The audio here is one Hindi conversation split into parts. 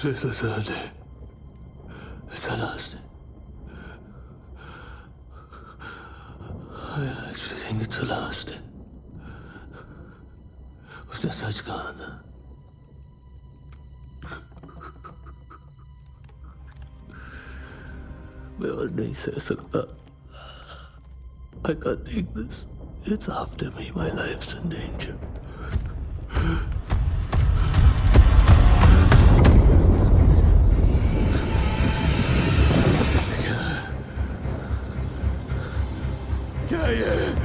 It's the third day. It's the last day. I actually think it's the last day. उसने सच कहा था. मैं और नहीं सह सकता. I can't take this. It's after me. My life's in danger. क्या ये?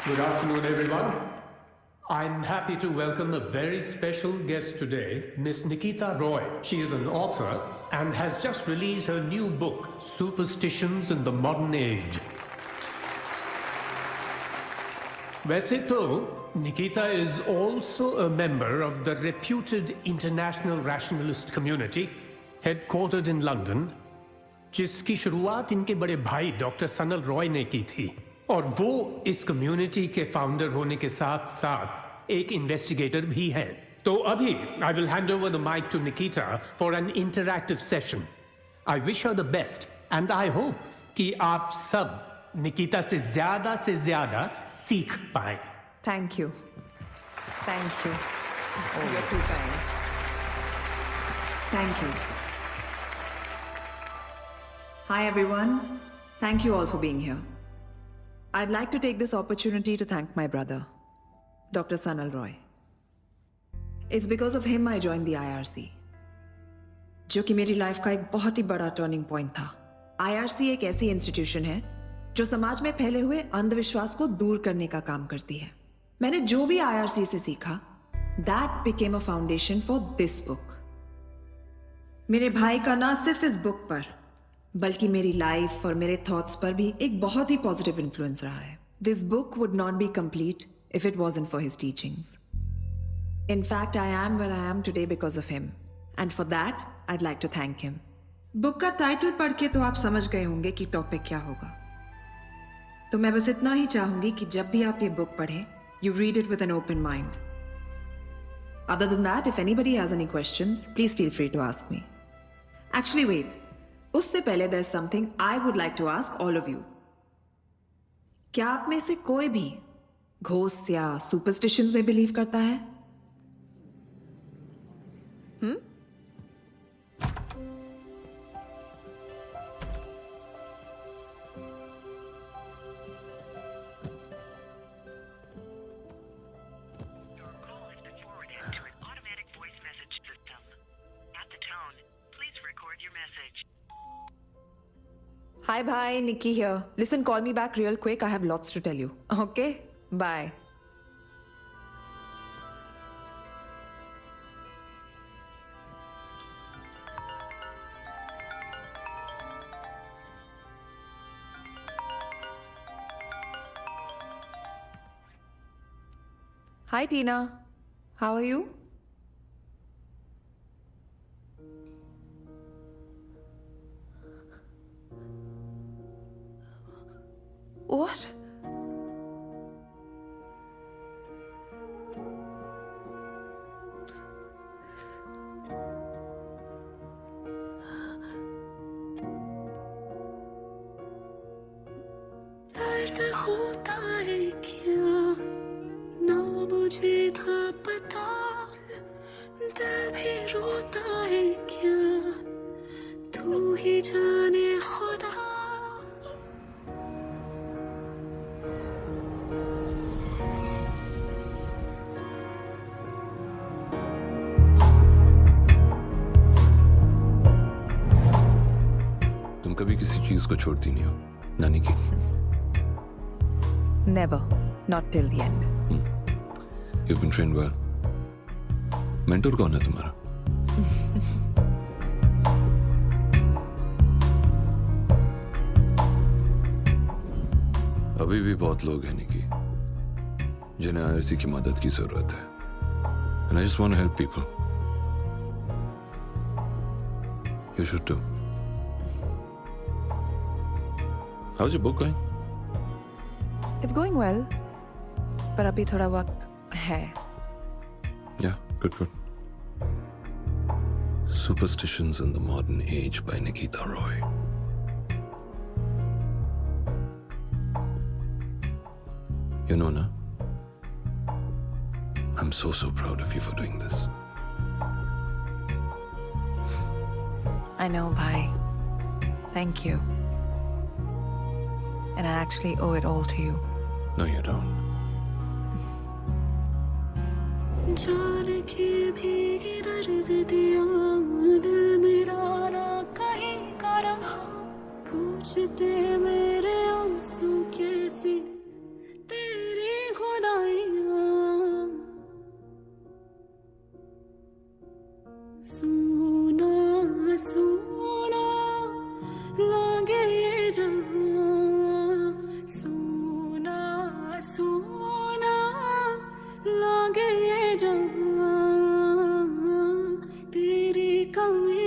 Good afternoon, everyone. I'm happy to welcome a very special guest today, Miss Nikita Roy. She is an author and has just released her new book, Superstitions in the Modern Age. वैसे तो Nikita is also a member of the reputed international rationalist community, headquartered in London, जिसकी शुरुआत इनके बड़े भाई डॉक्टर सनल रॉय ने की थी और वो इस कम्युनिटी के फाउंडर होने के साथ साथ एक इन्वेस्टिगेटर भी हैं। तो अभी I will hand over the mic to Nikita for an interactive session. I wish her the best and I hope कि आप सब निकिता से ज्यादा सीख पाए। Thank you. Thank you. Oh, you're too kind. Thank you. Hi everyone. Thank you all for being here. I'd like to take this opportunity to thank my brother, Dr. Sanal Roy. It's because of him I joined the IRC, जो कि मेरी लाइफ का एक बहुत ही बड़ा टर्निंग पॉइंट था। IRC एक ऐसी इंस्टीट्यूशन है जो समाज में फैले हुए अंधविश्वास को दूर करने का काम करती है। मैंने जो भी IRC से सीखा, that became a foundation for this book. मेरे भाई का ना सिर्फ इस बुक पर बल्कि मेरी लाइफ और मेरे थॉट्स पर भी एक बहुत ही पॉजिटिव इन्फ्लुएंस रहा है। This book would not be complete if it wasn't for his teachings. In fact, I am where I am today because of him. And for that, I'd like to thank him. Book का टाइटल पढ़ के तो आप समझ गए होंगे कि टॉपिक क्या होगा। तो मैं बस इतना ही चाहूंगी कि जब भी आप ये बुक पढ़ें, you read it with an open mind. Other than that, if anybody has any questions, please feel free to ask me. Actually, wait. उससे पहले there's something I would like to ask all of you. क्या आप में से कोई भी घोस्ट या सुपरस्टिशंस में बिलीव करता है? Hi, bye. Nikki here. Listen, call me back real quick. I have lots to tell you. Okay? Bye. Hi, Tina. How are you? What? दर्द होता है क्या ना मुझे था पता, दिल भी रोता है क्या तू ही जाने खुदा। कभी किसी चीज को छोड़ती नहीं हो नानी की? Never. Not till the end. You've been trained well. Mentor कौन है तुम्हारा? अभी भी बहुत लोग हैं निकी जिन्हें IRC की मदद की जरूरत है। And I just want to help people. You should too. How's your book going? It's going well. पर अभी थोड़ा वक्त है। Yeah, good. Superstitions in the Modern Age by Nikita Roy. You know, na? I'm so proud of you for doing this. I know, bhai. Thank you. And I actually owe it all to you. No, you don't. जान के भीगी दर्द दिया दिल मेरा ना कहीं का रहा, पूछते मेरे आंसू कैसी तेरी खुदाइयाँ। सुना सुना लागे ये जहाँ, सुना सुना लागे ये जहाँ तेरी कमी।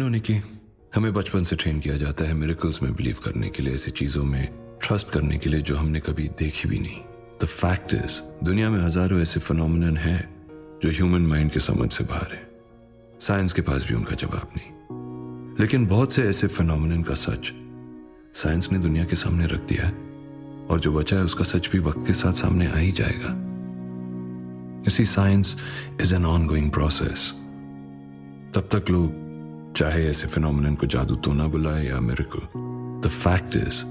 निकी, हमें बचपन से ट्रेन किया जाता है मिरेकल्स में बिलीव करने के लिए, ऐसी चीजों में ट्रस्ट करने के लिए जो हमने कभी देखी भी नहीं। द फैक्ट इज दुनिया में हजारों ऐसे फिनोमिनन हैं जो ह्यूमन माइंड के समझ से बाहर है। साइंस के पास भी उनका जवाब नहीं। लेकिन बहुत से ऐसे फिनोमिनन का सच साइंस ने दुनिया के सामने रख दिया है, और जो बचा है उसका सच भी वक्त के साथ सामने आ ही जाएगा। You see, science is an ongoing process. तब तक लोग चाहे ऐसे फिनोमिनन को जादू तो ना बुलाए या miracle, the fact is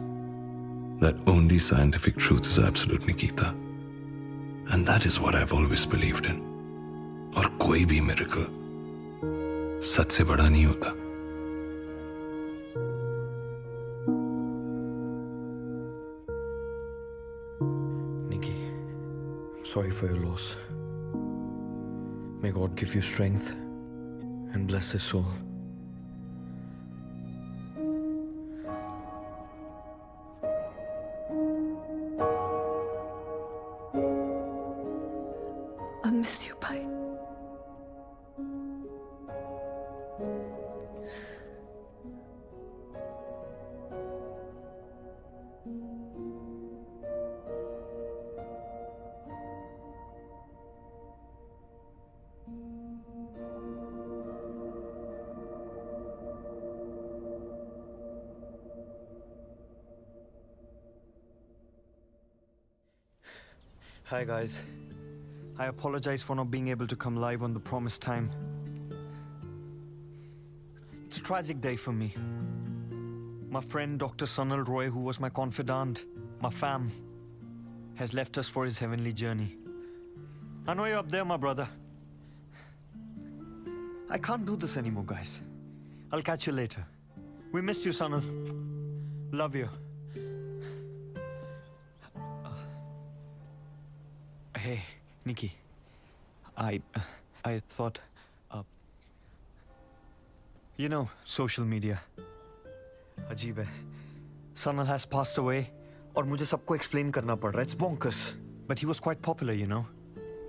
that only scientific truth is absolute Nikita, and that is what I have always believed in. और कोई भी मिरेकल सच से बड़ा नहीं होता। Nikki, sorry for your loss. May God give you strength and bless his soul. I miss you, bhai. Hi guys. I apologize for not being able to come live on the promised time. It's a tragic day for me. My friend Dr. Sanal Roy, who was my confidant, my fam, has left us for his heavenly journey. I know you're up there, my brother. I can't do this anymore, guys. I'll catch you later. We miss you, Sanal. Love you. Hey, Nikki. I thought, you know, social media. अजीब है. Sanal has passed away, और मुझे सबको explain करना पड़ रहा है. It's bonkers. But he was quite popular, you know.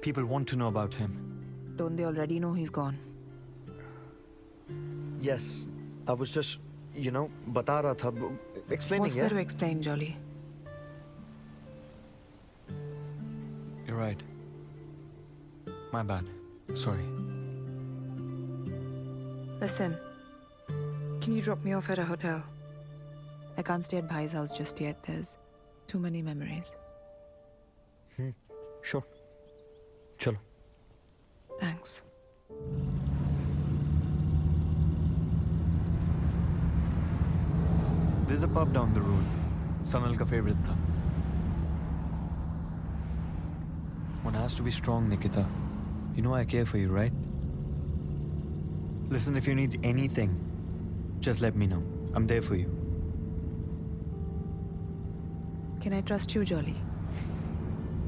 People want to know about him. Don't they already know he's gone? Yes, I was just, you know, बता रहा था, explaining. What's there to explain, Jolly? You're right. My bad. Sorry. Listen, can you drop me off at a hotel? I can't stay at Bhai's house just yet. There's too many memories. Sure. Chalo. Thanks. There's a pub down the road. Sanal ka favorite tha. One has to be strong, Nikita. You know I care for you, right? Listen, if you need anything, just let me know. I'm there for you. Can I trust you, Jolly?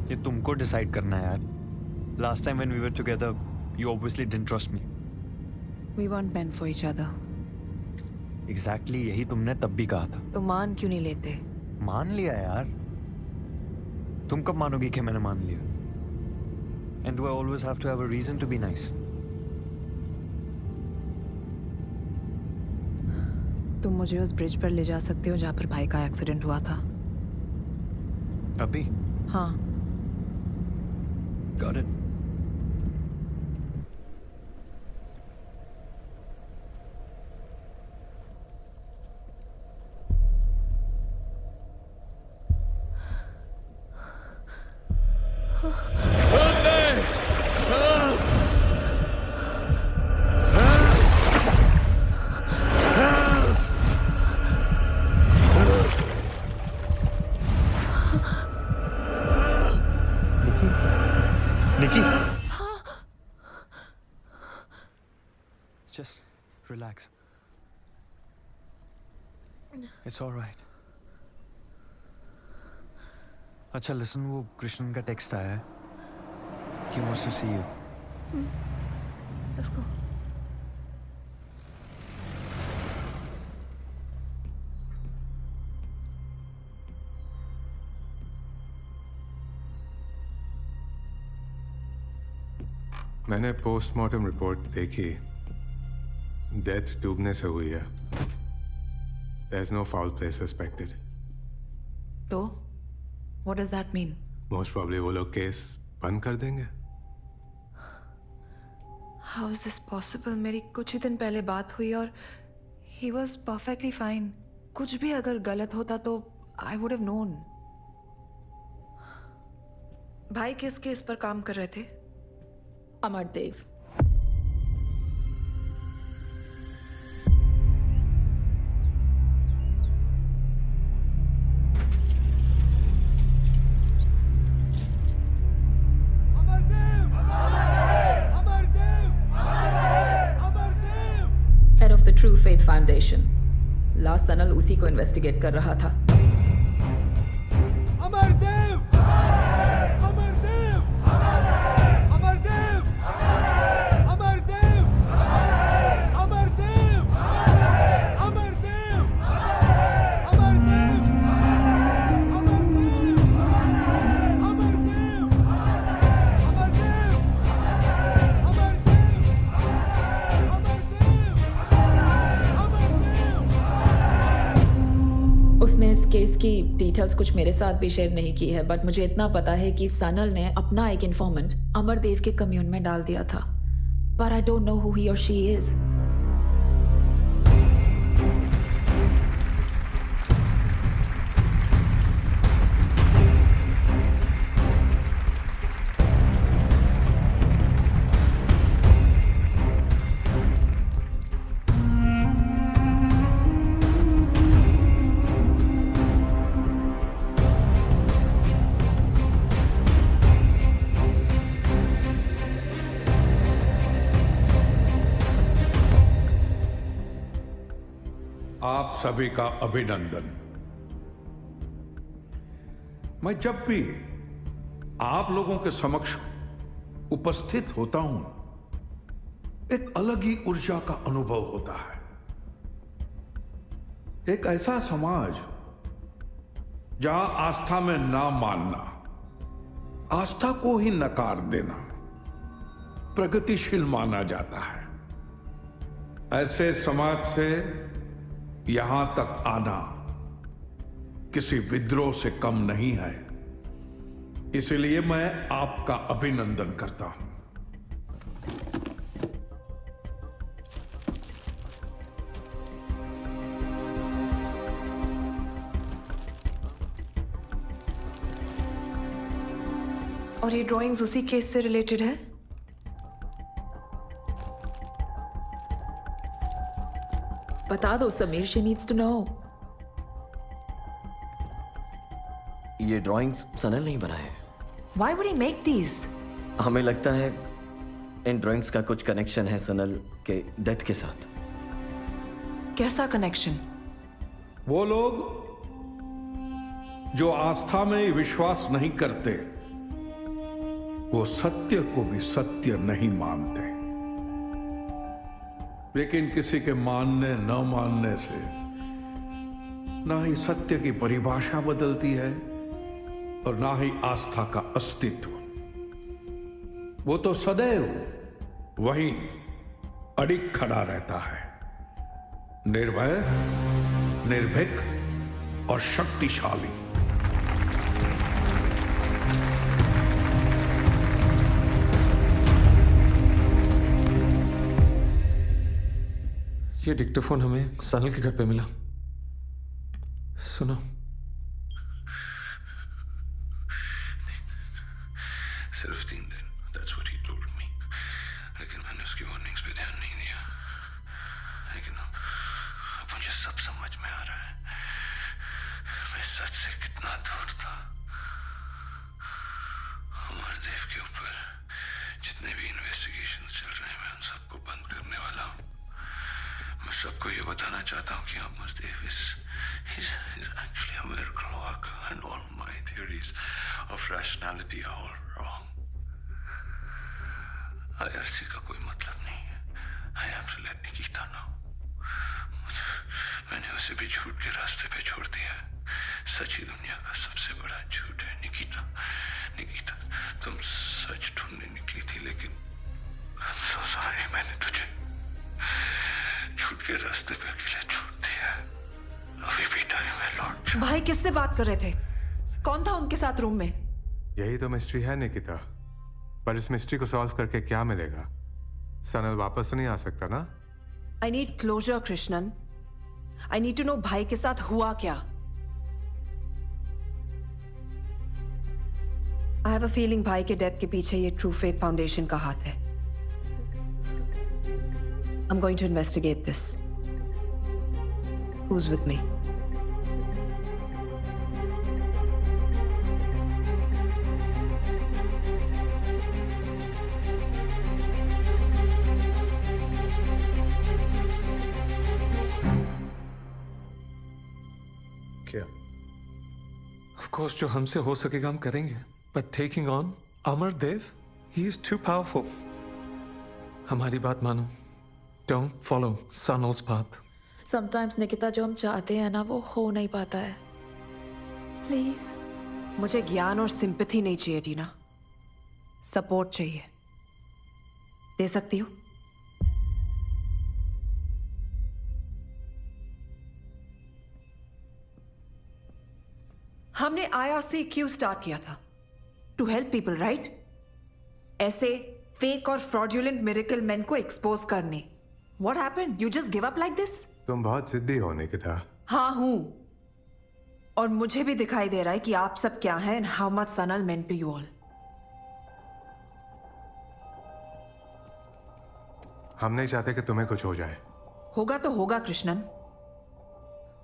ये तुमको decide करना है यार. Last time when we were together, you obviously didn't trust me. We weren't meant for each other. Exactly यही तुमने तब भी कहा था. तो मान क्यों नहीं लेते? मान लिया यार. तुम कब मानोगी कि मैंने मान लिया? And do I always have to have a reason to be nice? तुम मुझे उस ब्रिज पर ले जा सकते हो जहाँ पर भाई का एक्सीडेंट हुआ था? अभी? हाँ. Got it. Nikki! Just relax. It's all right. अच्छा listen, वो कृष्णन का टेक्स्ट आया है. He wants to see you. Let's go. मैंने पोस्टमार्टम रिपोर्ट देखी. डेथ डूबने से हुई है. There's no foul play suspected. तो? What does that mean? Most probably वो लोग केस बंद कर देंगे. How is this possible? मेरी कुछ ही दिन पहले बात हुई और he was perfectly fine. कुछ भी अगर गलत होता तो I would have known. भाई किस केस पर काम कर रहे थे? अमरदेव। फाउंडेशन। लास्ट सनल उसी को इन्वेस्टिगेट कर रहा था। अमरदेव! अमरदेव! अमरदेव! अमरदेव! अमरदेव! अमरदेव! उसने इस केस की डिटेल्स कुछ मेरे साथ भी शेयर नहीं की है, बट मुझे इतना पता है कि सनल ने अपना एक इन्फॉर्मेंट अमरदेव के कम्यून में डाल दिया था। But I don't know who he और शी इज। आप सभी का अभिनंदन। मैं जब भी आप लोगों के समक्ष उपस्थित होता हूं, एक अलग ही ऊर्जा का अनुभव होता है। एक ऐसा समाज जहां आस्था में ना मानना, आस्था को ही नकार देना प्रगतिशील माना जाता है। ऐसे समाज से यहां तक आना किसी विद्रोह से कम नहीं है। इसलिए मैं आपका अभिनंदन करता हूं। और ये ड्राइंग्स उसी केस से रिलेटेड है? बता दो Sameer, she needs to know. ये ड्राइंग्स सनल नहीं बनाए। Why would he make these? हमें लगता है इन ड्राइंग्स का कुछ कनेक्शन है सनल के डेथ के साथ। कैसा कनेक्शन? वो लोग जो आस्था में विश्वास नहीं करते, वो सत्य को भी सत्य नहीं मानते। लेकिन किसी के मानने न मानने से ना ही सत्य की परिभाषा बदलती है और ना ही आस्था का अस्तित्व। वो तो सदैव वहीं अडिग खड़ा रहता है, निर्भय, निर्भीक और शक्तिशाली। ये डिक्टोफोन हमें सनल के घर पे मिला। सुनो। सिर्फ 3 दिन, that's what he told me। लेकिन मैंने उसकी वार्निंग्स पे ध्यान नहीं दिया। लेकिन अब मुझे सब समझ में आ रहा है, मैं सच से कितना दूर था। अमरदेव के ऊपर जितने भी इन्वेस्टिगेशंस चल रहे हैं, मैं उन सबको बंद करने वाला हूँ। मैं सबको ये बताना चाहता हूँ कि Amardev is actually a miracle worker and all my theories of rationality are all wrong। IRC का कोई मतलब नहीं है। I have to let Nikita know। मैंने उसे भी झूठ के रास्ते पे छोड़ दिया है। सच ही दुनिया का सबसे बड़ा झूठ है। निकिता, निकिता, तुम सच ढूंढने निकली थी, लेकिन I'm so sorry, मैंने तुझे झूठ के रास्ते पे अकेले छोड़ दिया। अभी भी टाइम है लौट। भाई किससे बात कर रहे थे? कौन था उनके साथ रूम में? यही तो मिस्ट्री है निकिता। पर इस मिस्ट्री को सॉल्व करके क्या मिलेगा? सनल वापस तो नहीं आ सकता ना? I need closure, Krishnan. I need to know भाई के साथ हुआ क्या। I have a feeling भाई के डेथ के पीछे ये ट्रू फेथ फाउंडेशन का हाथ है। I'm going to investigate this। Who's with me? क्या? Of course, जो हमसे हो सकेगा हम करेंगे. But taking on Amardev, he is too powerful. हमारी बात मानो. Don't follow Sanal's path. Sometimes Nikita जो हम चाहते हैं ना वो हो नहीं पाता है. Please. मुझे ज्ञान और सिंपैथी नहीं चाहिए टीना. सपोर्ट चाहिए. दे सकती हो? हमने IRC क्यों स्टार्ट किया था? To help people, right? ऐसे फेक और फ्रॉडुलेंट मिरेकल मैन को एक्सपोज करने. What happened? You just give up like this? तुम बहुत जिद्दी हो निकिता. हाँ हूं. और मुझे भी दिखाई दे रहा है कि आप सब क्या हैं and how much Sanal meant to you all. हम नहीं चाहते कि तुम्हें कुछ हो जाए. होगा तो होगा कृष्णन.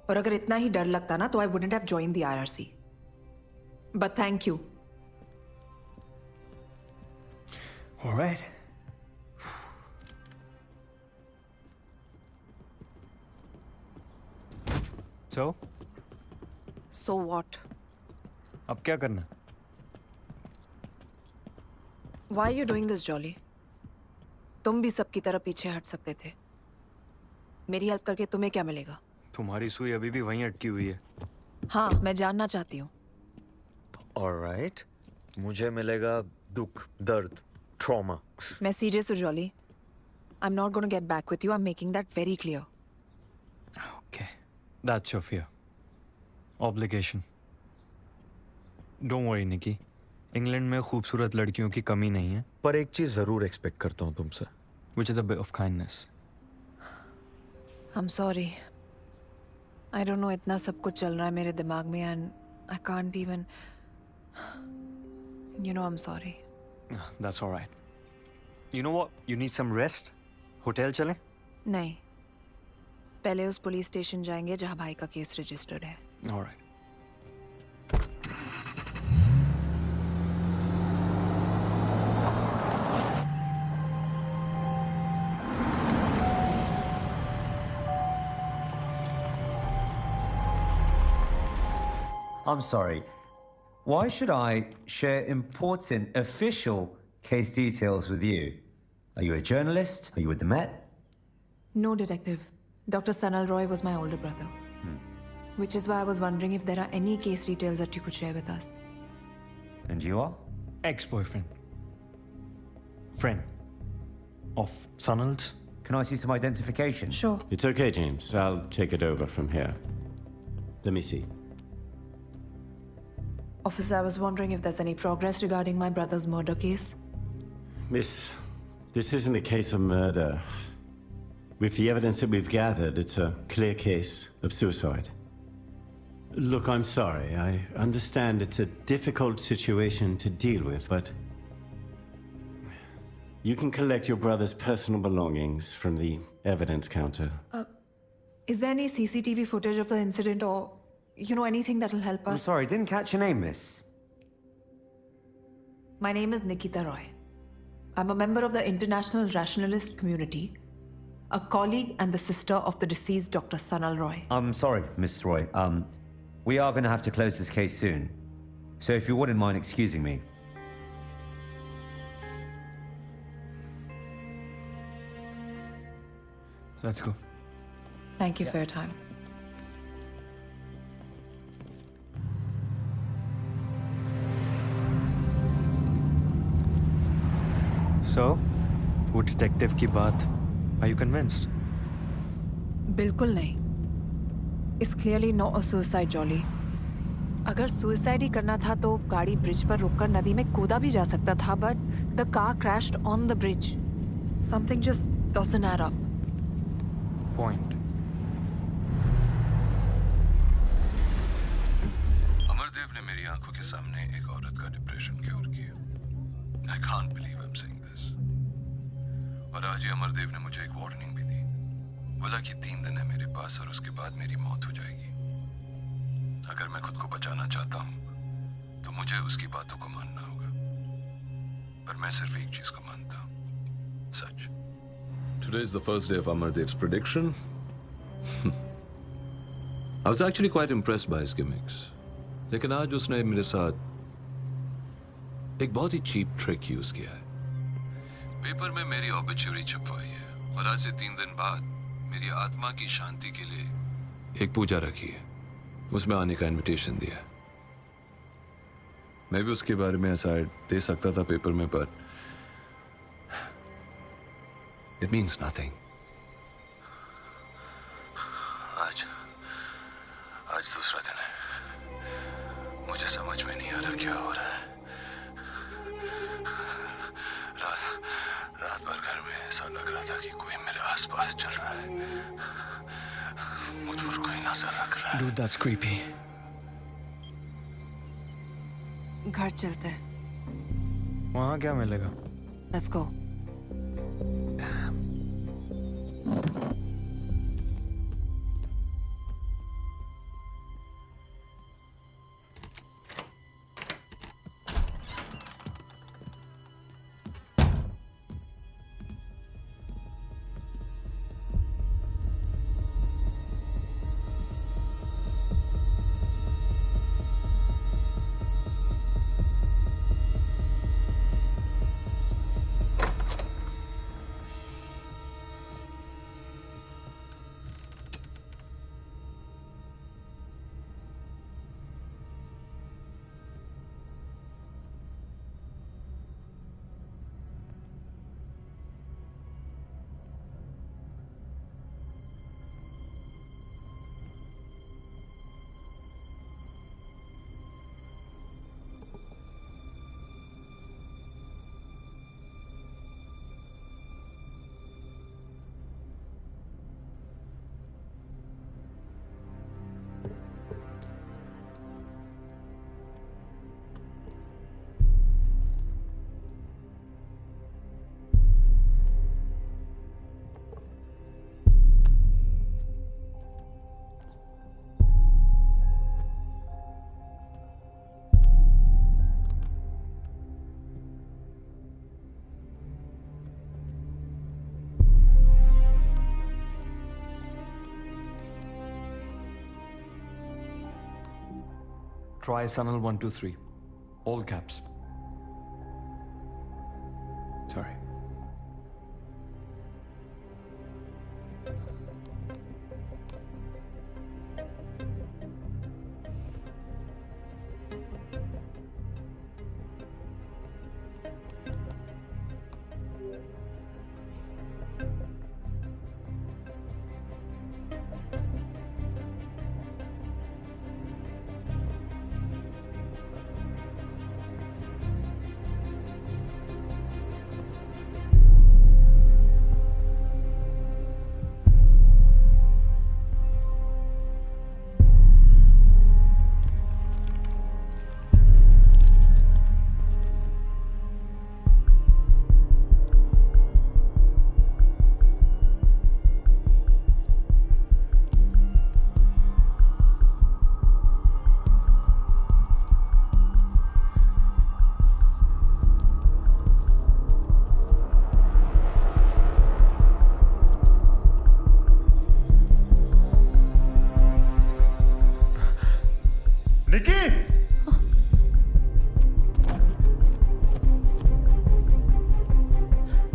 और अगर इतना ही डर लगता ना तो I wouldn't have joined the IRC. But thank you. All right. So? So what? अब क्या करना? Why are you doing this, Jolly? तुम भी सबकी तरह पीछे हट सकते थे. मेरी हेल्प करके तुम्हें क्या मिलेगा? तुम्हारी सुई अभी भी वहीं अटकी हुई है. हाँ, मैं जानना चाहती हूँ. All right. मुझे मिलेगा दुख, दर्द, trauma. मैं सीरियस हूँ, Jolly. I'm not going to get back with you. I'm making that very clear. Okay. That's your fear. Obligation. Don't worry, Nikki. England में खूबसूरत लड़कियों की कमी नहीं है. पर एक चीज जरूर एक्सपेक्ट करता हूँ तुमसे. Which is a bit of kindness. I'm sorry. I don't know. इतना सब कुछ चल रहा है मेरे दिमाग में and I can't even. You know, I'm sorry. That's all right. You know what? You need some rest. Hotel चलें? नहीं. पहले उस पुलिस स्टेशन जाएंगे जहाँ भाई का केस रजिस्टर्ड है. All right. I'm sorry. Why should I share important official case details with you? Are you a journalist? Are you with the Met? No, detective. Dr. Sanal Roy was my older brother. Which is why I was wondering if there are any case details that you could share with us. And you are? Ex-boyfriend. Friend. Of Sanal's. Can I see some identification? Sure. It's okay, James. I'll take it over from here. Let me see. Officer, I was wondering if there's any progress regarding my brother's murder case. Miss, this isn't a case of murder. With the evidence that we've gathered, it's a clear case of suicide. Look, I'm sorry. I understand it's a difficult situation to deal with, but you can collect your brother's personal belongings from the evidence counter. Is there any CCTV footage of the incident or, you know, anything that'll help us? I'm sorry, didn't catch your name, miss. My name is Nikita Roy. I'm a member of the International Rationalist Community, a colleague and the sister of the deceased Dr. Sanal Roy. I'm sorry, Miss Roy. We are going to have to close this case soon. So if you wouldn't mind excusing me. Let's go. Thank you for your time. So, वो डिटेक्टिव की बात, are you convinced? बिल्कुल नहीं. It's clearly not a suicide, Jolly. अगर suicide ही करना था तो गाड़ी ब्रिज पर रुककर नदी में कूदा भी जा सकता था, but the car crashed on the bridge. Something just doesn't add up. Point. Amardev ने मेरी आंखों के सामने एक औरत का डिप्रेशन क्योर किया. I can't believe I'm saying this. और आज ही अमरदेव ने मुझे एक वार्निंग भी दी. बोला कि 3 दिन है मेरे पास और उसके बाद मेरी मौत हो जाएगी. अगर मैं खुद को बचाना चाहता हूं तो मुझे उसकी बातों को मानना होगा. पर मैं सिर्फ एक चीज को मानता हूं, सच. Today is the first day of Amardeev's prediction. I was actually quite impressed by his gimmicks. लेकिन आज उसने मेरे साथ एक बहुत ही चीप ट्रिक यूज किया है। पेपर में मेरी ऑबिचुरी छपवाई है और आज से 3 दिन बाद मेरी आत्मा की शांति के लिए एक पूजा रखी है, उसमें आने का इनविटेशन दिया है। मैं भी उसके बारे में ऐसा दे सकता था पेपर में, पर इट मीन्स नथिंग। आज दूसरा दिन है, मुझे समझ में नहीं आ रहा क्या हो रहा है। रात भर घर में ऐसा लग रहा था कि कोई मेरे आसपास चल रहा है, मुझ पर कोई नजर रख रहा है। Dude, that's creepy. घर चलते हैं। वहाँ क्या मिलेगा? Let's go. Try Sanal 123. All caps. Sorry.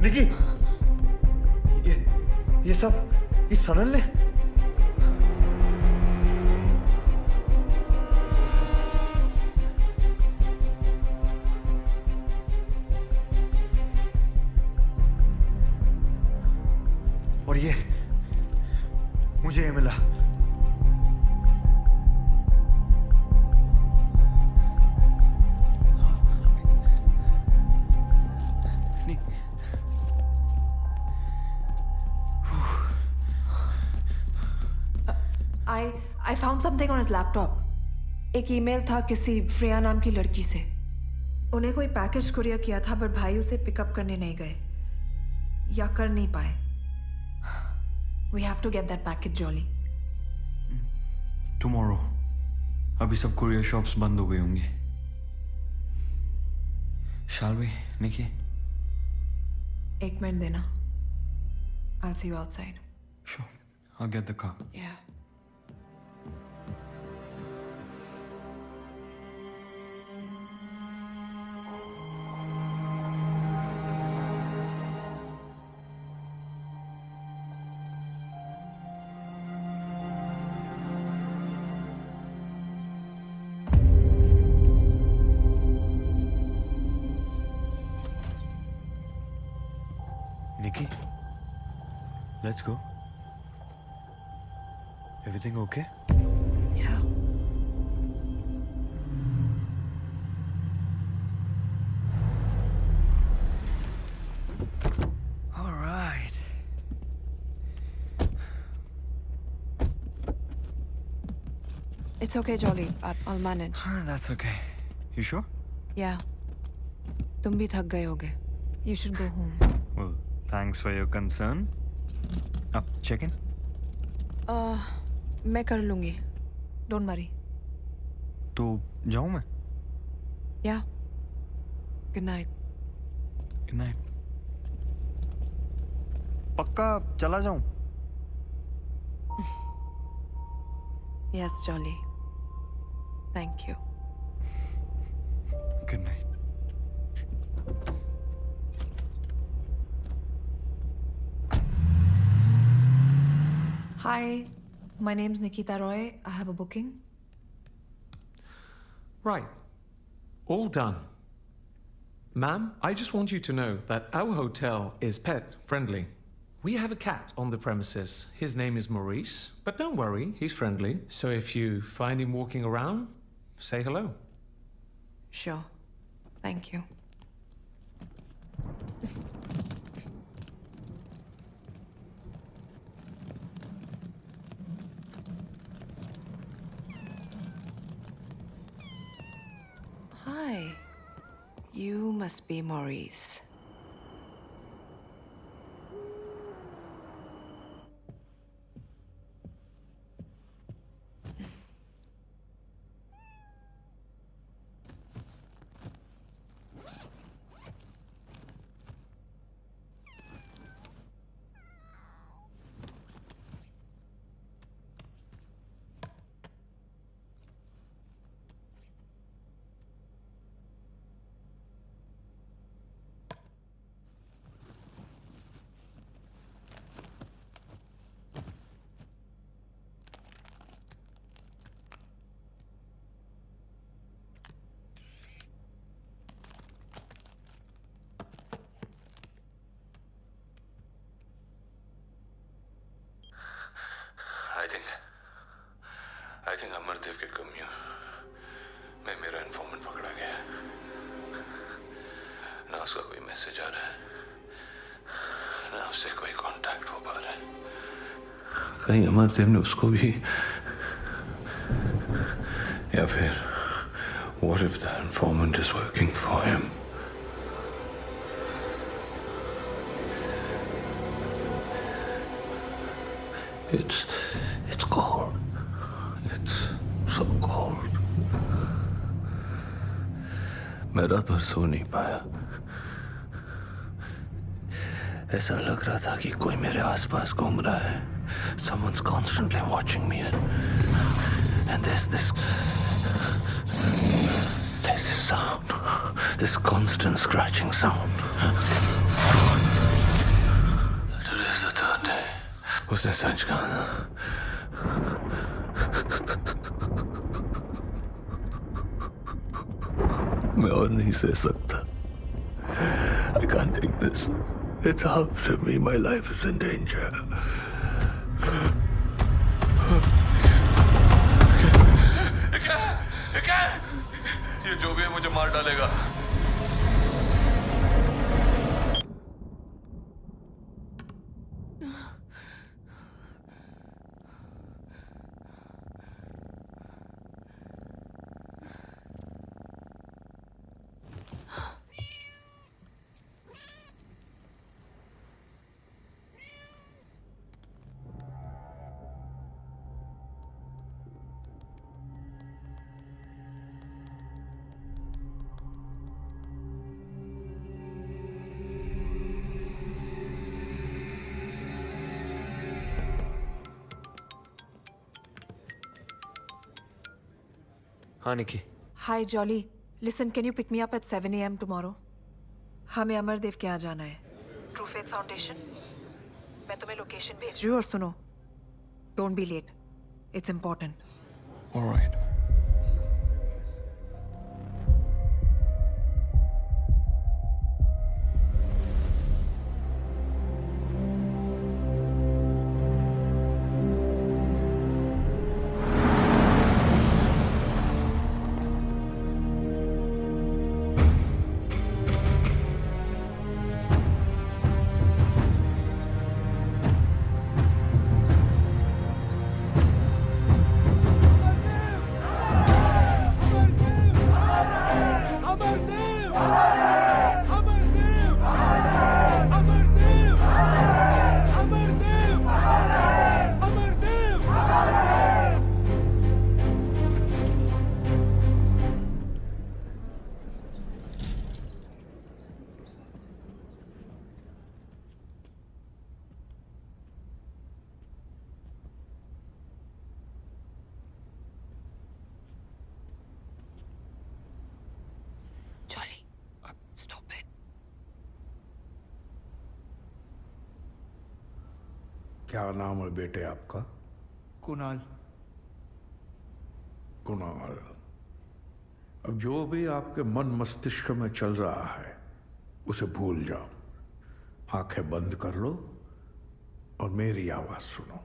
निकी, ये सब इस सनल ने? और ये मुझे ये मिला। I found something on his laptop. एक ईमेल था किसी फ्रेया नाम की लड़की से। उन्हें कोई पैकेज कुरियर किया था, पर भाई उसे पिकअप करने नहीं गए या कर नहीं पाए। We have to get that package, Jolly. Tomorrow. अभी सब कुरियर शॉप्स बंद हो गई होंगी। Shall we, Nikki? एक मिनट देना। I'll see you outside. Sure. I'll get the car. Yeah. Let's go. Everything okay? Yeah. All right. It's okay, Jolly. I'll manage. That's okay. You sure? Yeah. तुम भी थक गए होगे. You should go home. Well, thanks for your concern. Check in? मैं कर लूंगी. Don't worry. तो जाऊं मैं? Yeah. Good night. Good night. पक्का चला जाऊं? Yes, Jolly. Thank you. Good night. Hi, my name's Nikita Roy. I have a booking. Right. All done. Ma'am, I just want you to know that our hotel is pet friendly. We have a cat on the premises. His name is Maurice, but don't worry, he's friendly. So if you find him walking around, say hello. Sure. Thank you. Hi. You must be Maurice. I think Amardev के कमियों में मेरा इन्फॉर्मेंट पकड़ा गया है. ना उसका कोई मैसेज आ रहा है, ना उससे कोई कांटेक्ट हो पा रहा है. कहीं अमरदेव ने उसको भी, या फिर what if the informant is working for him? It's cold. It's so cold. मैं रात भर सो नहीं पाया. ऐसा लग रहा था कि कोई मेरे आसपास घूम रहा है. Someone's constantly watching me, and there's this sound, this constant scratching sound. Today's the third day. उसने सच कहा ना. मैं और नहीं सह सकता. I can't take this. It's after me. My life is in danger. क्या? ये जो भी है मुझे मार डालेगा. हाँ निकी. Hi, Jolly. Listen, can you pick me up at 7 a.m. tomorrow? हमें अमरदेव के यहाँ जाना है. True Faith Foundation. मैं तुम्हें लोकेशन भेज रही हूँ और सुनो. Don't be late. It's important. All right. क्या नाम है बेटे आपका? कुणाल। कुणाल, अब जो भी आपके मन मस्तिष्क में चल रहा है उसे भूल जाओ। आंखें बंद कर लो और मेरी आवाज सुनो।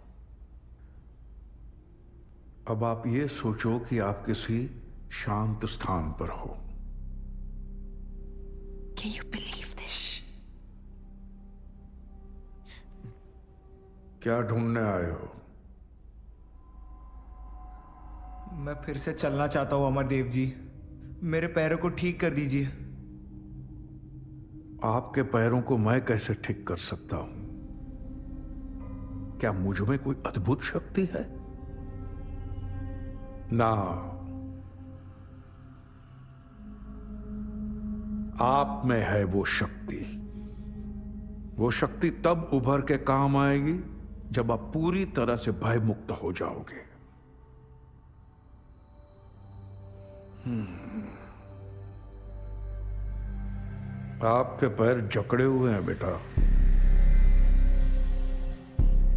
अब आप ये सोचो कि आप किसी शांत स्थान पर हो। Can you believe this? क्या ढूंढने आए हो? मैं फिर से चलना चाहता हूं अमरदेव जी, मेरे पैरों को ठीक कर दीजिए। आपके पैरों को मैं कैसे ठीक कर सकता हूं? क्या मुझ में कोई अद्भुत शक्ति है? ना, आप में है वो शक्ति। वो शक्ति तब उभर के काम आएगी जब आप पूरी तरह से भयमुक्त हो जाओगे। आपके पैर जकड़े हुए हैं बेटा।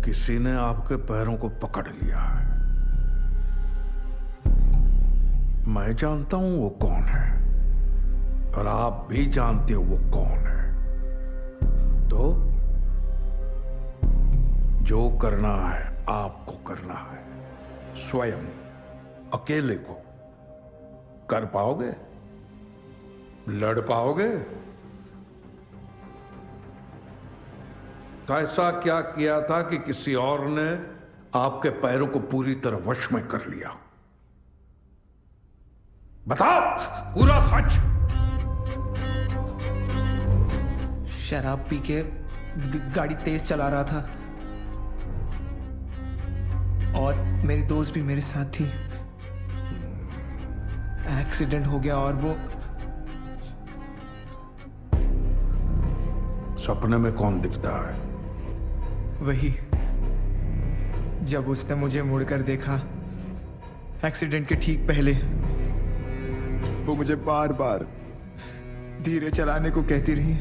किसी ने आपके पैरों को पकड़ लिया है। मैं जानता हूं वो कौन है और आप भी जानते हो वो कौन है। तो जो करना है आपको करना है, स्वयं अकेले को। कर पाओगे? लड़ पाओगे? तो ऐसा क्या किया था कि किसी और ने आपके पैरों को पूरी तरह वश में कर लिया? बताओ पूरा सच। शराब पी के गाड़ी तेज चला रहा था और मेरी दोस्त भी मेरे साथ थी। एक्सीडेंट हो गया और वो सपने में कौन दिखता है? वही, जब उसने मुझे मुड़कर देखा एक्सीडेंट के ठीक पहले, वो मुझे बार बार धीरे चलाने को कहती रही।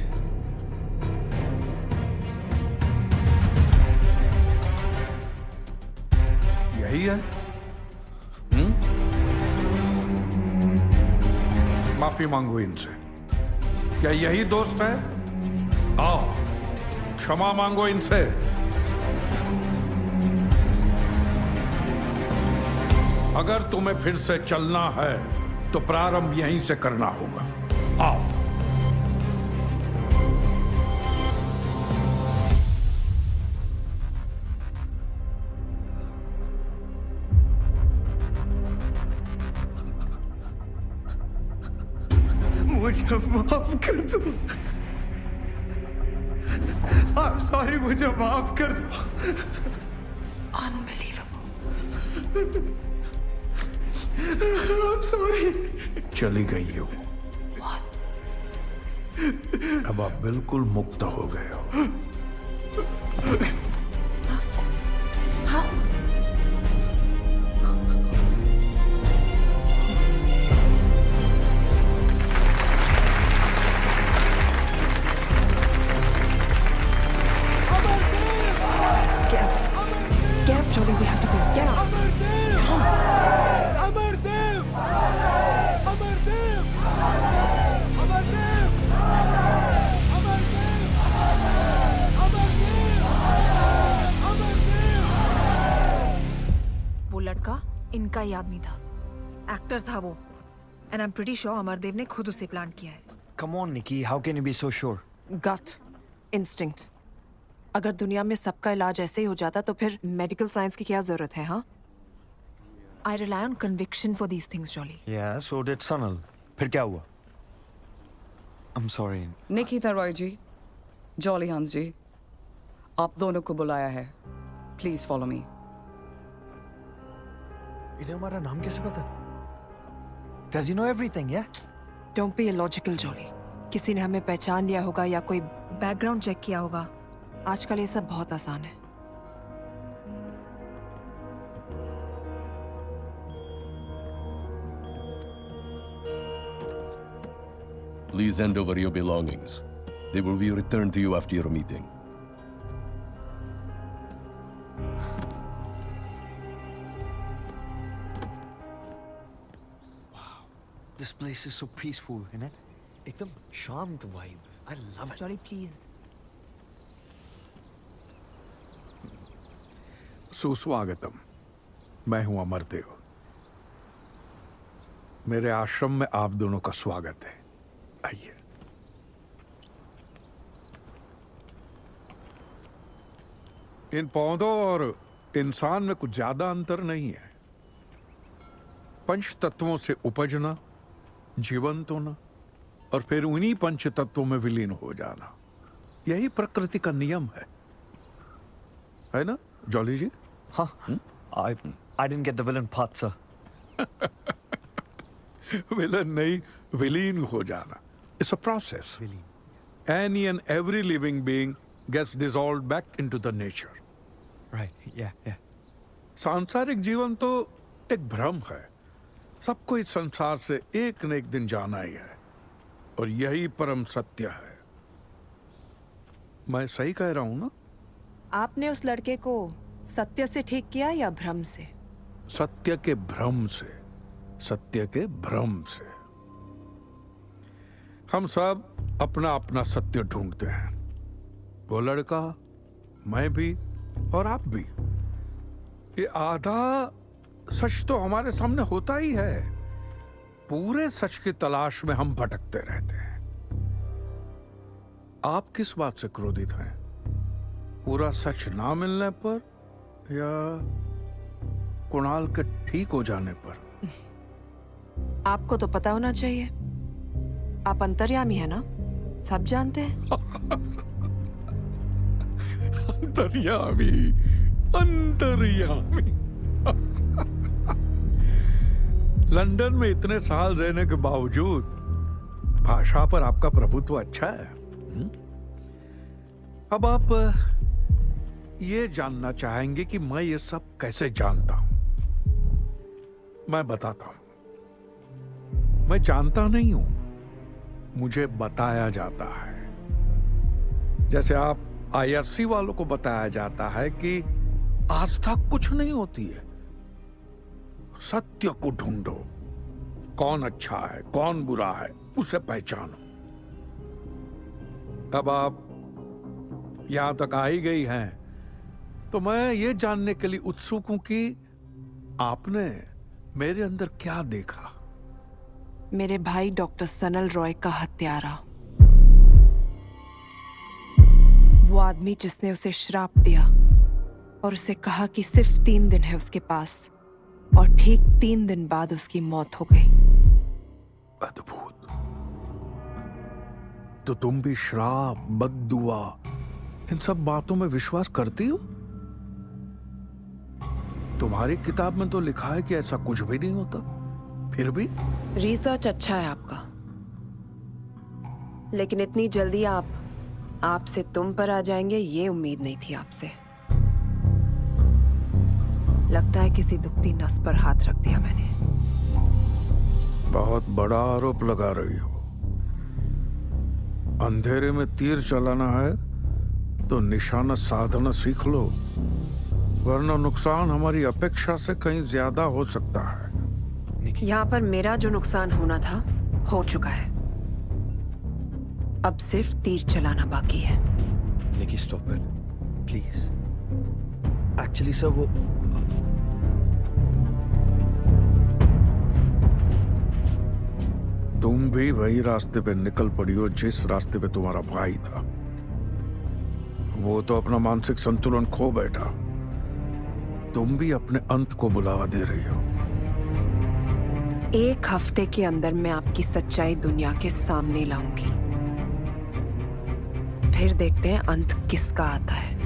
यही है? माफी मांगो इनसे। क्या यही दोस्त है? आओ क्षमा मांगो इनसे। अगर तुम्हें फिर से चलना है तो प्रारंभ यहीं से करना होगा। आओ। मुझे माफ कर दो। I'm sorry, मुझे माफ कर दो। Unbelievable. I'm sorry. चली गई हो। अब आप बिल्कुल मुक्त हो गए हो। इनका ही आदमी था, एक्टर था वो, and I am pretty sure Amardev ने खुद उसे प्लान किया है। Come on, Nikki, how can you be so sure? Gut instinct. अगर दुनिया में सबका इलाज ऐसे ही हो जाता तो फिर मेडिकल साइंस की क्या जरूरत है? हाँ, I rely on conviction for these things Jolly. Yeah, so did Sanal. फिर क्या हुआ? I'm sorry. निकिता रॉय जी, जॉली हंस जी, आप दोनों को बुलाया है। Please follow me. इन्हें हमारा नाम कैसे पता? Does he know everything, yeah? Don't be illogical, Jolly. किसी ने हमें पहचान लिया होगा या कोई बैकग्राउंड चेक किया होगा। आजकल ये सब बहुत आसान है। Please hand over your belongings. They will be returned to you after your meeting. This place is so peaceful, isn't it? एकदम शांत vibe. I love it. Jolly, please. सुस्वागतम। मैं हूं अमरदेव। मेरे आश्रम में आप दोनों का स्वागत है। आइए। इन पौधों और इंसान में कुछ ज्यादा अंतर नहीं है। पंच तत्वों से उपजना, जीवंत होना और फिर उन्हीं पंच तत्वों में विलीन हो जाना, यही प्रकृति का नियम है ना जॉली जी? हाँ। I didn't get the villain part, sir. Villain नहीं, विलीन हो जाना। It's a process. Any and every living being gets dissolved back into the nature. Right. Yeah. सांसारिक जीवन तो एक भ्रम है। सबको इस संसार से एक न एक दिन जाना ही है और यही परम सत्य है। मैं सही कह रहा हूं ना? आपने उस लड़के को सत्य से ठीक किया या भ्रम से? सत्य के भ्रम से। सत्य के भ्रम से। हम सब अपना अपना सत्य ढूंढते हैं। वो लड़का, मैं भी और आप भी। ये आधा सच तो हमारे सामने होता ही है। पूरे सच की तलाश में हम भटकते रहते हैं। आप किस बात से क्रोधित हैं? पूरा सच ना मिलने पर या कुणाल के ठीक हो जाने पर? आपको तो पता होना चाहिए। आप अंतर्यामी है ना? सब जानते हैं। अंतर्यामी, अंतर्यामी। लंदन में इतने साल रहने के बावजूद भाषा पर आपका प्रभुत्व अच्छा है। अब आप ये जानना चाहेंगे कि मैं ये सब कैसे जानता हूं। मैं बताता हूं। मैं जानता नहीं हूं, मुझे बताया जाता है। जैसे आप IRC वालों को बताया जाता है कि आस्था कुछ नहीं होती है। सत्य को ढूंढो। कौन अच्छा है, कौन बुरा है, उसे पहचानो। अब आप यहां तक आ ही गई हैं, तो मैं ये जानने के लिए उत्सुक हूं कि आपने मेरे अंदर क्या देखा। मेरे भाई डॉक्टर सनल रॉय का हत्यारा, वो आदमी जिसने उसे श्राप दिया और उसे कहा कि सिर्फ 3 दिन है उसके पास, और ठीक 3 दिन बाद उसकी मौत हो गई। अद्भुत। तो तुम भी श्राप, बद्दुआ, इन सब बातों में विश्वास करती हो? तुम्हारी किताब में तो लिखा है कि ऐसा कुछ भी नहीं होता, फिर भी? रिसर्च अच्छा है आपका, लेकिन इतनी जल्दी आपसे तुम पर आ जाएंगे ये उम्मीद नहीं थी आपसे। लगता है किसी दुखती नस पर हाथ रख दिया मैंने। बहुत बड़ा आरोप लगा रही हो। अंधेरे में तीर चलाना है तो निशाना साधना सीख लो, वरना नुकसान हमारी अपेक्षा से कहीं ज्यादा हो सकता है। यहाँ पर मेरा जो नुकसान होना था हो चुका है। अब सिर्फ तीर चलाना बाकी है। Nikki, stop it please. Actually sir, वो तुम भी वही रास्ते पे निकल पड़ी हो जिस रास्ते पे तुम्हारा भाई था। वो तो अपना मानसिक संतुलन खो बैठा, तुम भी अपने अंत को बुलावा दे रही हो। 1 हफ्ते के अंदर मैं आपकी सच्चाई दुनिया के सामने लाऊंगी, फिर देखते हैं अंत किसका आता है।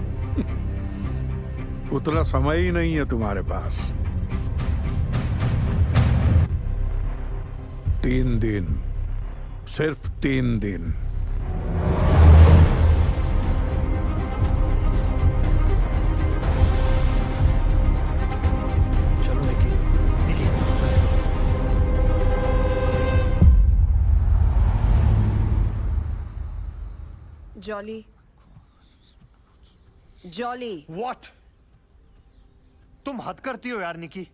उतना समय ही नहीं है तुम्हारे पास। 3 दिन, सिर्फ 3 दिन। चलो निकी, let's go. जॉली। What? तुम हद करती हो यार निकी।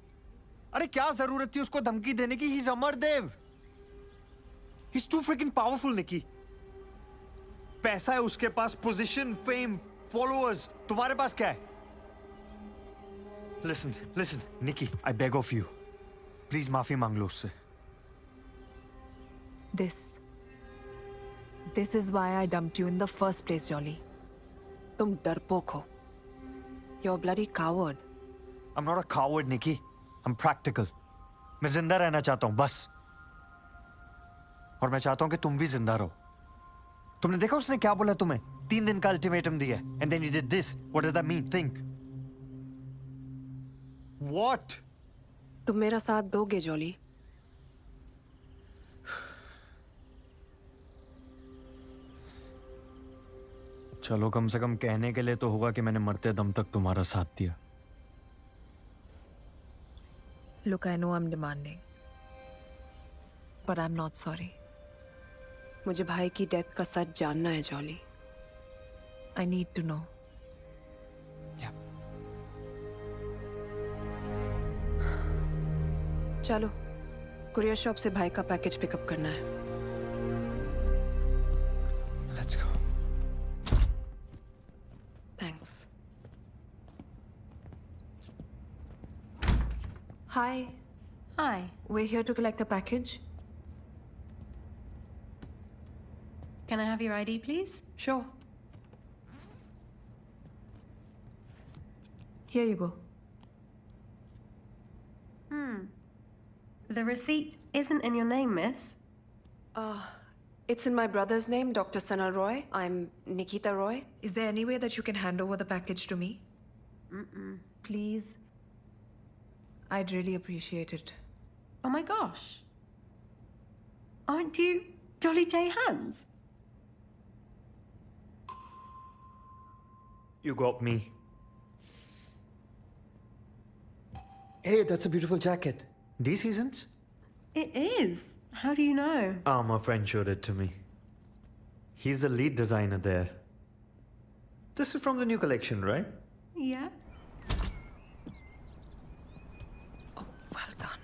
अरे क्या जरूरत थी उसको धमकी देने की? He is Amardev. He's too freaking powerful, Nikki. पैसा है उसके पास, position, fame, followers. तुम्हारे पास क्या है? Listen, Nikki, I beg of you. Please माफी मांग लो उससे. This is why I dumped you in the first place, Jolly. तुम डरपोक हो. You're a bloody coward. I'm not a coward, Nikki. I'm practical. मैं जिंदा रहना चाहता हूँ, बस. और मैं चाहता हूँ कि तुम भी जिंदा रहो. तुमने देखा उसने क्या बोला तुम्हें? 3 दिन का अल्टीमेटम दिया. And then he did this. What does that mean? Think. What? तुम मेरा साथ दोगे, जॉली? चलो कम से कम कहने के लिए तो होगा कि मैंने मरते दम तक तुम्हारा साथ दिया. Look, I know I'm demanding, but I'm not sorry. मुझे भाई की डेथ का सच जानना है, jolly. I need to know. चलो, कुरियर शॉप से भाई का पैकेज पिकअप करना है. Let's go. Thanks. Hi. Hi. We're here to collect a package. Can I have your ID, please? Sure. Here you go. The receipt isn't in your name, miss. It's in my brother's name, Dr. Sanal Roy. I'm Nikita Roy. Is there any way that you can hand over the package to me? Please. I'd really appreciate it. Oh my gosh. Aren't you Jolly J. Hands? You got me. Hey, that's a beautiful jacket. These seasons? It is. How do you know? My friend showed it to me. He's the lead designer there. This is from the new collection, right? Yeah. Well done.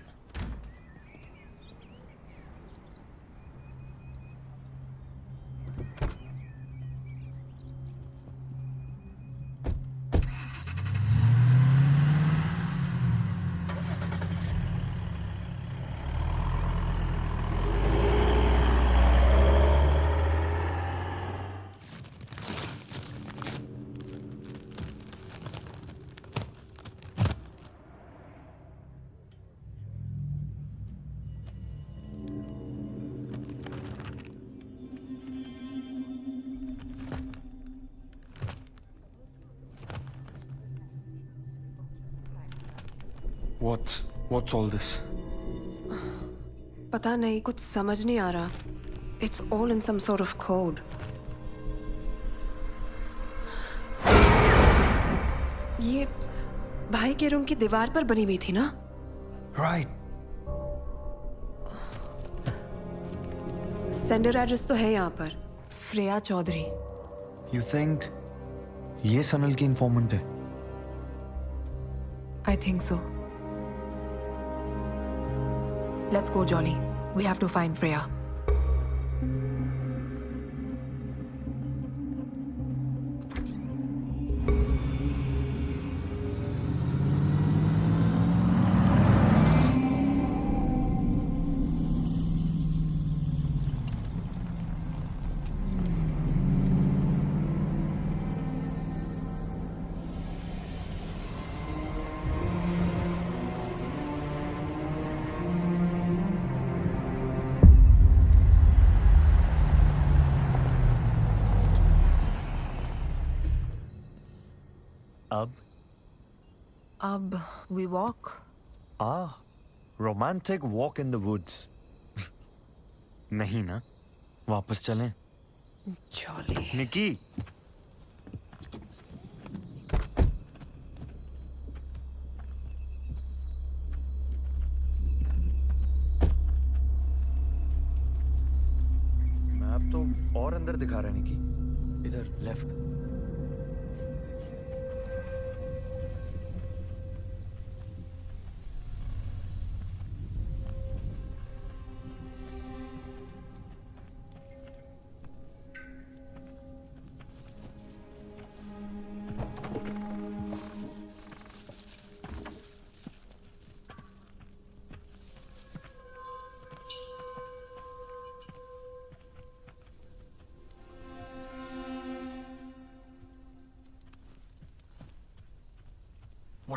What's all this? पता नहीं, कुछ समझ नहीं आ रहा. It's all in some sort of code. ये भाई के रूम की दीवार पर बनी हुई थी ना? Right. सेंडर एड्रेस तो है यहाँ पर. श्रेया चौधरी. You think ये सनल की इंफॉर्मेंट है? I think so. Let's go, Jolly. We have to find Freya. अब we walk. Romantic walk in the woods. नहीं ना? वापस चलें? Jolly. Nikki. मैप तो और अंदर दिखा रहा है निकी. इधर left.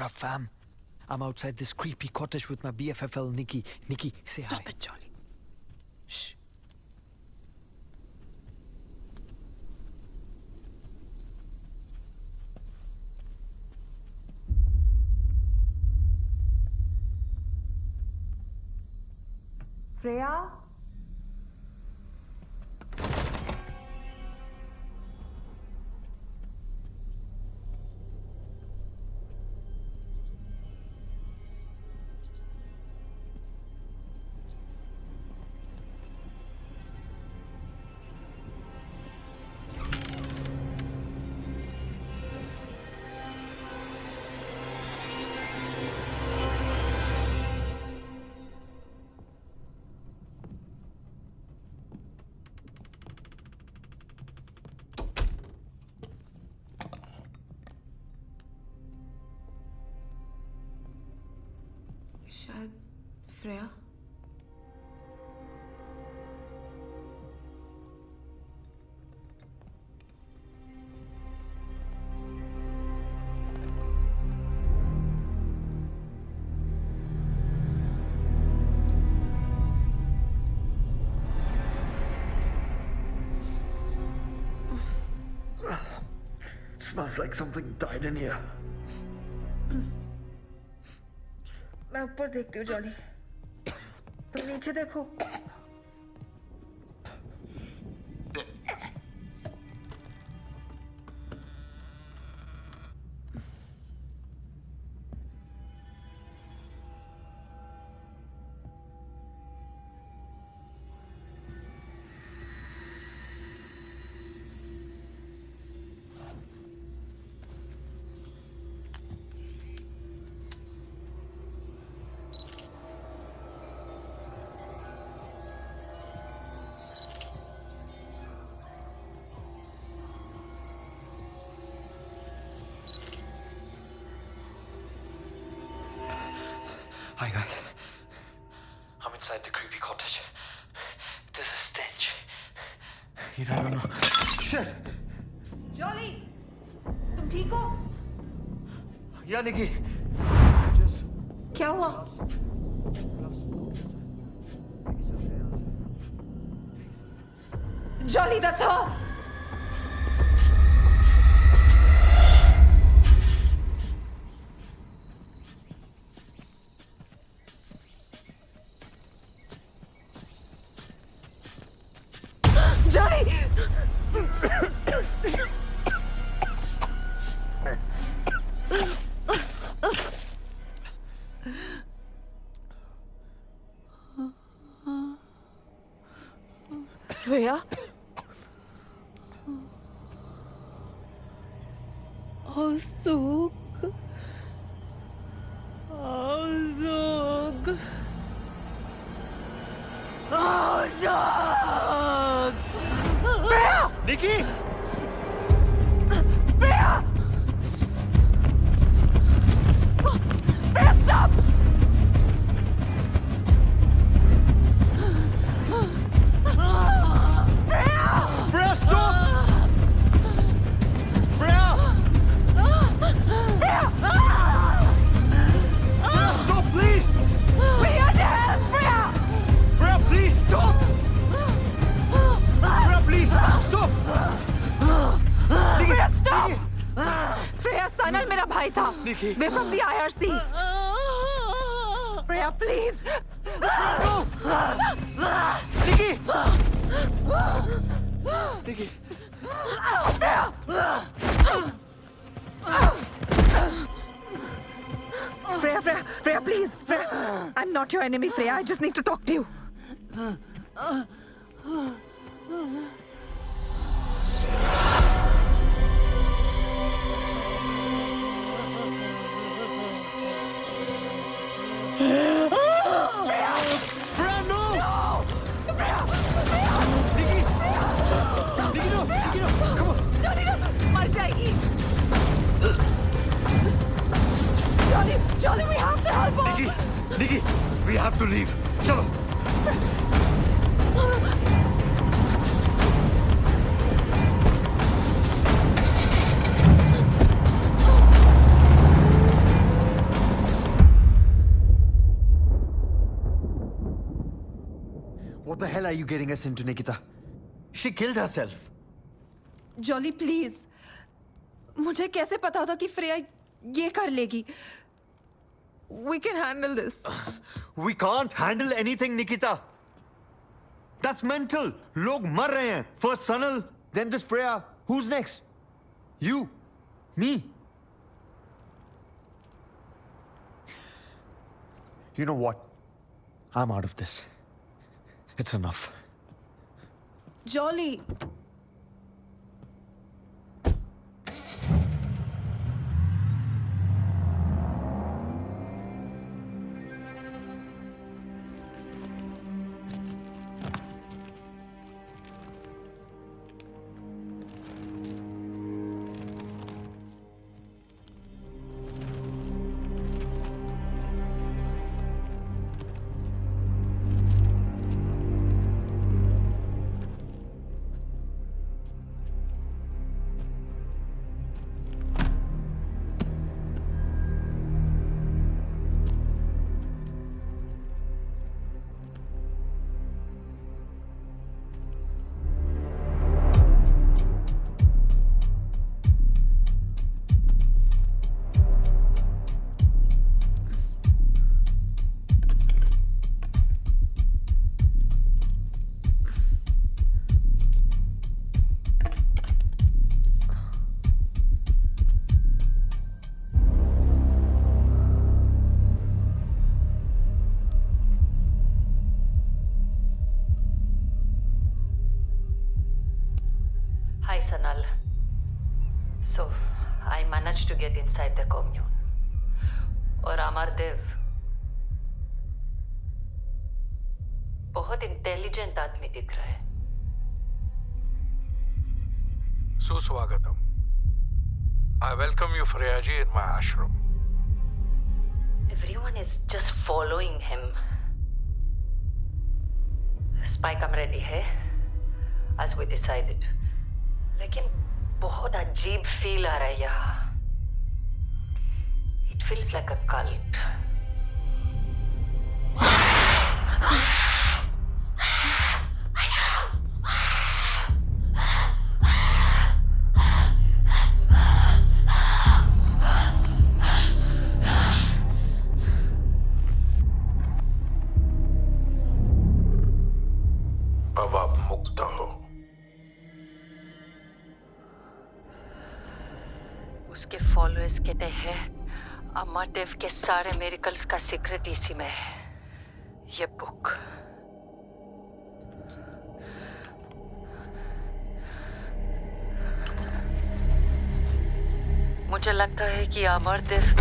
up, fam? I'm outside this creepy cottage with my BFFL, Nikki. Nikki, say hi. Stop it, Jolly. Shh. Freya? शायद Freya Smells like something died in here. मैं ऊपर देखती हूँ जॉली तुम नीचे देखो Hi guys. I'm inside the creepy cottage. There's a stench. You don't know. Shit! Jolly तुम ठीक हो Yeah, Nikki. क्या हुआ jolly that's her Johnny! Freya? Azog. Azog. Azog! Freya! Nikki! Freya! Freya, stop! Freya, stop! Freya! Freya! Stop, please! We are to help, Freya! Freya, please, stop! Freya, please, stop! Freya, stop! Freya, Sanal मेरा भाई था. We're from the IRC. Freya, please. Nikki! Nikki! Freya, please. Freya, I'm not your enemy, Freya. I just need to talk to you. Freya, no! Freya! Nikki! Nikki, no! Nikki, no! Come on! Johnny, no! मर जाएगी. Johnny, we have to help her. Nikki, we have to leave. Chalo. What the hell are you getting us into, Nikita? She killed herself. Jolly please, मुझे कैसे पता था कि फ्रेया ये कर लेगी? We can handle this. We can't handle anything, Nikita. That's mental. लोग मर रहे हैं. First Sanal, then this Freya. Who's next? You, me. You know what? I'm out of this. It's enough. Jolly. Hi, Sanal. So, I managed to get inside the commune. और अमरदेव बहुत इंटेलिजेंट आदमी दिख रहा है. सुस्वागतम. I welcome you, Freya ji, in my ashram. Everyone is just following him. Spy कमरे दी है, as we decided. लेकिन बहुत अजीब फील आ रहा है यहाँ. It feels like a cult. अब आप मुक्त हो. उसके फॉलोअर्स कहते हैं अमरदेव के सारे मिरेकल्स का सीक्रेट इसी में है. ये बुक. मुझे लगता है कि अमरदेव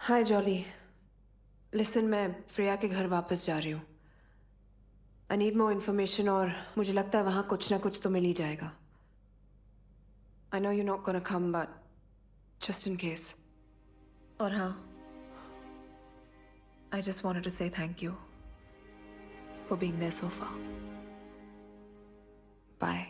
हाय जॉली. लिसन, मैं फ्रेया के घर वापस जा रही हूँ. आई नीड मोर इन्फॉर्मेशन और मुझे लगता है वहाँ कुछ ना कुछ तो मिल ही जाएगा. I know you not gonna come but just in case. और हाँ, I just wanted to say thank you for being there so far. Bye.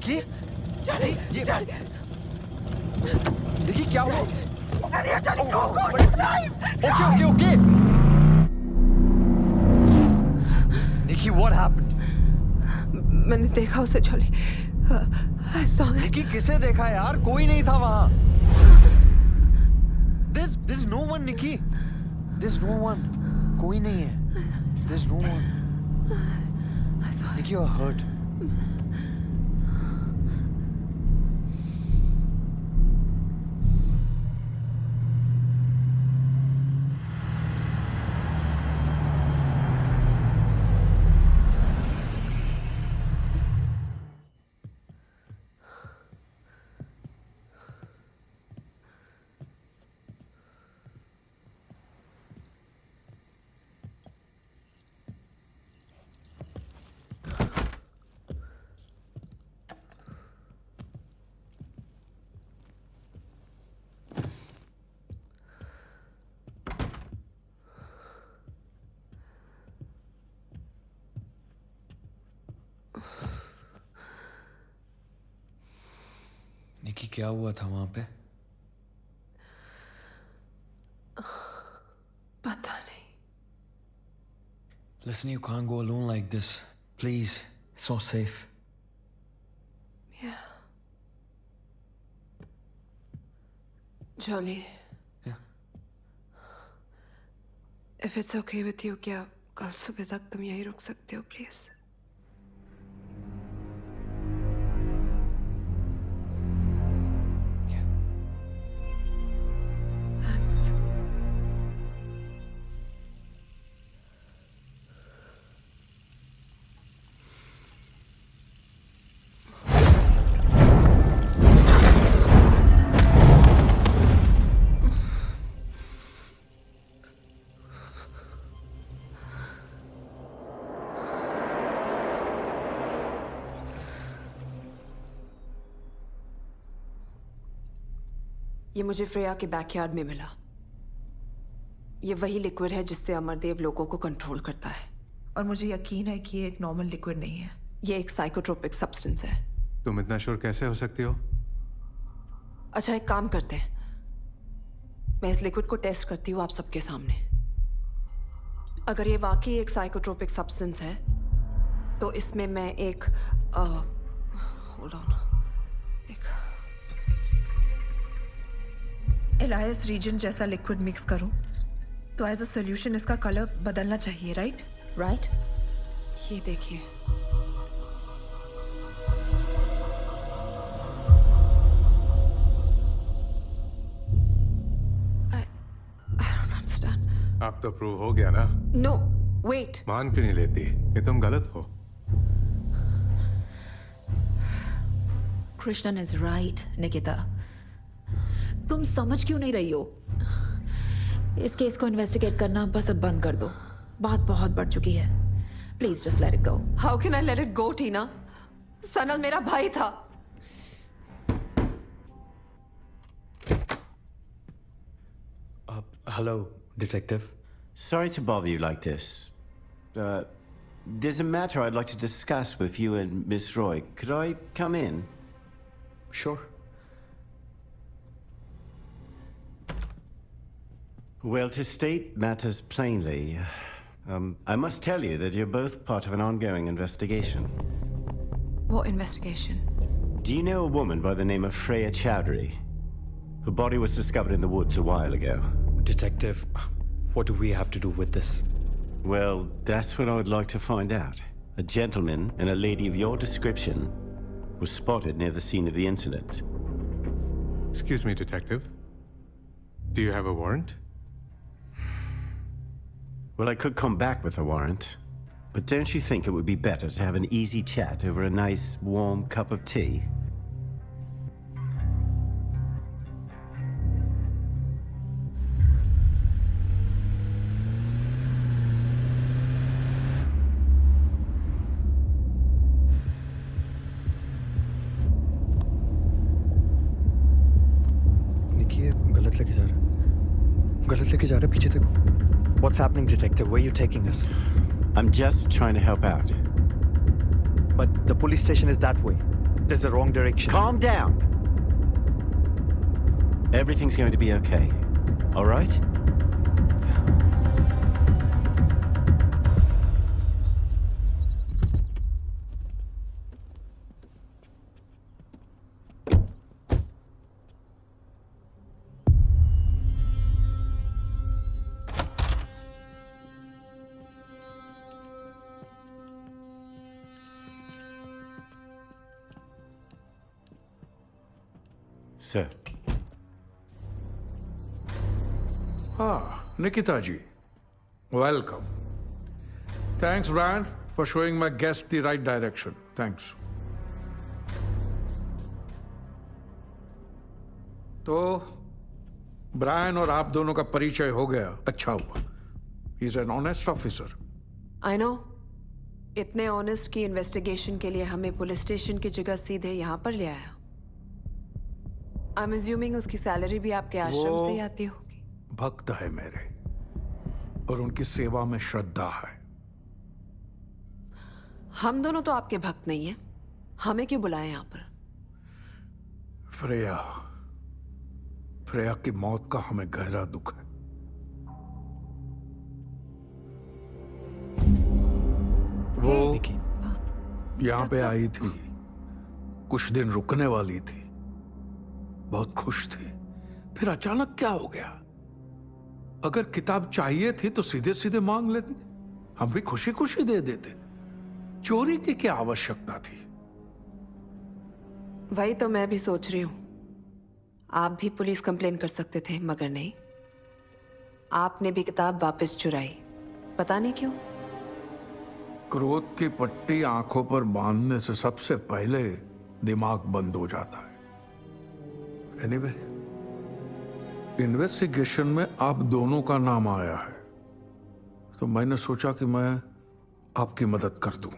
Nikki Nikki क्या हुआ? Okay Nikki what happened? मैंने देखा उसे Jolly. I saw it. Nikki किसे देखा यार? कोई नहीं था वहां। There's no one निकी। There's no one. कोई नहीं है। There's no one. Nikki, you're hurt. निकी क्या हुआ था वहां पे? पता नहीं। Listen, you can't go alone like this. Please, it's not safe. Yeah. Jolly. Yeah. If it's okay with you, क्या कल सुबह तक तुम यहीं रुक सकते हो, please? ये मुझे फ्रेया के बैकयार्ड में मिला। ये वही लिक्विड है जिससे अमरदेव लोगों को कंट्रोल करता है। और मुझे यकीन है कि ये एक नॉर्मल लिक्विड नहीं है। ये एक साइकोट्रोपिक सब्सटेंस है। तुम इतना श्योर कैसे हो सकती हो? अच्छा, एक काम करते हैं, मैं इस लिक्विड को टेस्ट करती हूँ आप सबके सामने। अगर ये वाकई एक साइकोट्रोपिक सब्सटेंस है तो इसमें मैं एक होल्ड ऑन, एलायस रीजन जैसा लिक्विड मिक्स करूं तो एज अ सोल्यूशन इसका कलर बदलना चाहिए, राइट? राइट। ये देखिए, अब तो प्रूव हो गया ना? No wait. मान क्यों नहीं लेती? ये तुम गलत हो। कृष्णन इज राइट निकिता, तुम समझ क्यों नहीं रही हो? इस केस को इन्वेस्टिगेट करना बस अब बंद कर दो। बात बहुत बढ़ चुकी है। Please just let it go. How can I let it go Tina? Sanal मेरा भाई था। Hello, detective. Sorry to bother you like this. There's a matter I'd like to discuss with you and Miss Roy. Could I come in? Sure. Well, to state matters plainly, I must tell you that you're both part of an ongoing investigation. What investigation? Do you know a woman by the name of Freya Chowdhury? Her body was discovered in the woods a while ago. Detective, what do we have to do with this? Well, that's what I would like to find out. A gentleman and a lady of your description was spotted near the scene of the incident. Excuse me, detective. Do you have a warrant? Well, I could come back with a warrant, but don't you think it would be better to have an easy chat over a nice, warm cup of tea? पीछे देखो। What's happening, detective? Where are you taking us? I'm just trying to help out. But the police station is that way. There's a wrong direction. Calm down. Everything's going to be okay. All right? Sir. Nikita ji, welcome. Thanks, Brian, for showing my guest the right direction. Thanks. तो ब्रायन और आप दोनों का परिचय हो गया, अच्छा हुआ. He is an honest officer. I know. इतने ऑनेस्ट की इन्वेस्टिगेशन के लिए हमें पुलिस स्टेशन की जगह सीधे यहाँ पर ले आया. I'm assuming उसकी सैलरी भी आपके आश्रम से ही आती होगी. भक्त है मेरे और उनकी सेवा में श्रद्धा है. हम दोनों तो आपके भक्त नहीं हैं. हमें क्यों बुलाए यहाँ पर? फ्रेया की मौत का हमें गहरा दुख है. वो यहाँ पे आई थी, कुछ दिन रुकने वाली थी, बहुत खुश थी. फिर अचानक क्या हो गया? अगर किताब चाहिए थी तो सीधे सीधे मांग लेती, हम भी खुशी खुशी दे देते. चोरी की क्या आवश्यकता थी? वही तो मैं भी सोच रही हूं. आप भी पुलिस कंप्लेन कर सकते थे, मगर नहीं. आपने भी किताब वापस चुराई. पता नहीं क्यों. क्रोध की पट्टी आंखों पर बांधने से सबसे पहले दिमाग बंद हो जाता है. एनीवे, इन्वेस्टिगेशन में आप दोनों का नाम आया है, तो मैंने सोचा कि मैं आपकी मदद कर दूं.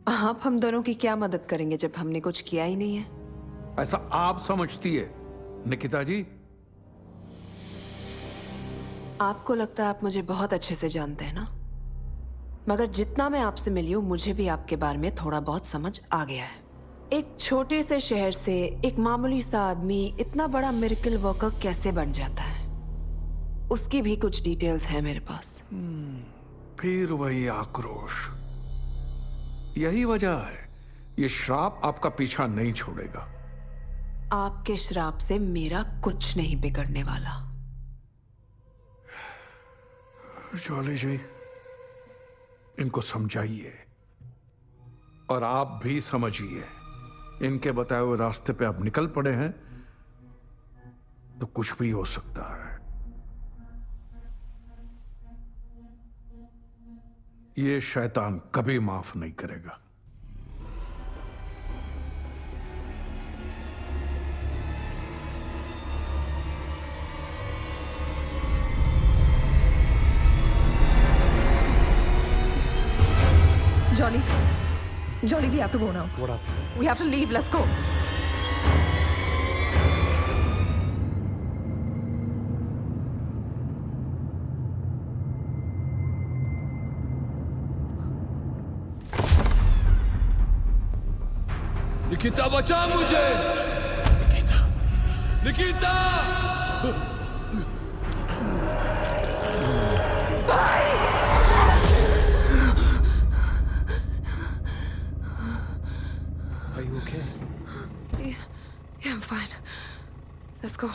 आप हम दोनों की क्या मदद करेंगे जब हमने कुछ किया ही नहीं है? ऐसा आप समझती है निकिता जी? आपको लगता है आप मुझे बहुत अच्छे से जानते हैं ना, मगर जितना मैं आपसे मिली हूं, मुझे भी आपके बारे में थोड़ा बहुत समझ आ गया है. एक छोटे से शहर से एक मामूली सा आदमी इतना बड़ा मिरेकल वर्कर कैसे बन जाता है, उसकी भी कुछ डिटेल्स हैं मेरे पास. फिर वही आक्रोश. यही वजह है ये श्राप आपका पीछा नहीं छोड़ेगा. आपके श्राप से मेरा कुछ नहीं बिगड़ने वाला. जॉली जी, इनको समझाइए और आप भी समझिए. इनके बताए हुए रास्ते पे आप निकल पड़े हैं तो कुछ भी हो सकता है. ये शैतान कभी माफ नहीं करेगा. Jolly, we have to go now. What up? We have to leave. Let's go. Nikita, बचा मुझे. Nikita. Are you okay? Yeah, I'm fine. Let's go.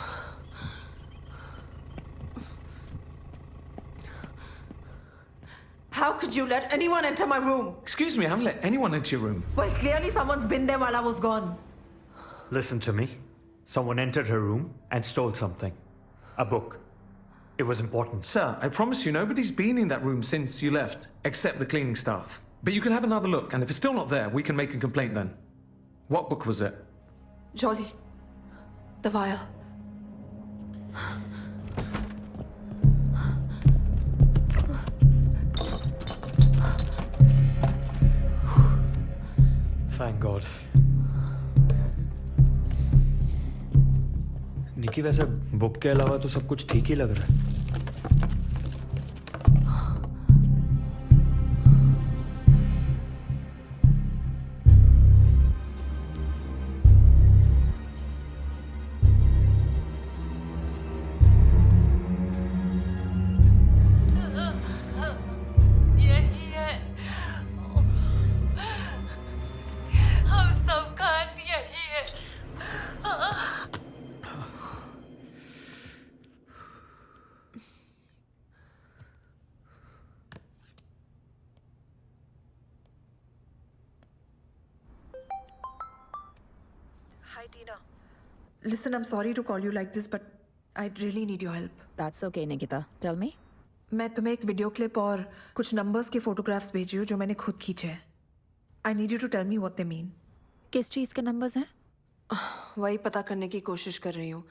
How could you let anyone enter my room? Excuse me, I haven't let anyone into your room. Well, clearly someone's been there while I was gone. Listen to me. Someone entered her room and stole something. A book. It was important. Sir, I promise you nobody's been in that room since you left, except the cleaning staff. But you can have another look, and if it's still not there, we can make a complaint then. What book was it? Jolly. The vial. Thank God. निकी, वैसे बुक के अलावा तो सब कुछ ठीक ही लग रहा है. Hi, Tina. Listen, I'm sorry to call you like this, but I really need your help. That's okay, Nikita. Tell me. मैं तुम्हें एक वीडियो क्लिप और कुछ नंबर्स के फोटोग्राफ्स भेजी हूँ जो मैंने खुद खींचे हैं. I need you to tell me what they mean. किस चीज़ के नंबर्स हैं? वही पता करने की कोशिश कर रही हूँ.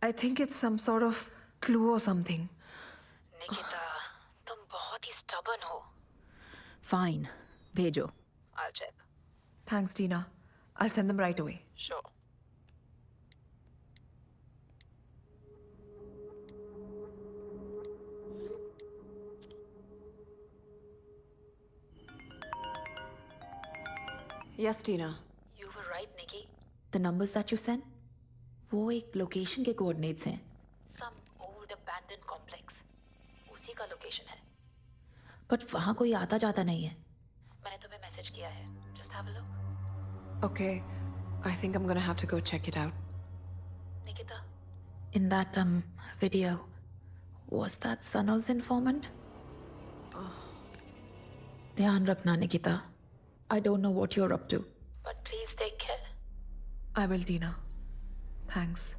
I think it's some sort of clue or something. Nikita, तुम बहुत ही stubborn हो. Fine, भेजो. I'll check. Thanks, Tina. I'll send them right away. Sure. Yes, Tina. You were right, Nikki. The numbers that you sent, वो एक लोकेशन के कोऑर्डिनेट्स हैं. Some old abandoned complex. उसी का लोकेशन है. But वहाँ कोई आता जाता नहीं है. मैंने तुम्हें मैसेज किया है. Just have a look. Okay. I think I'm gonna have to go check it out. Nikita, in that video, was that Sanal's informant? ध्यान रखना, Nikita. I don't know what you're up to, but please take care. I will, Tina. Thanks.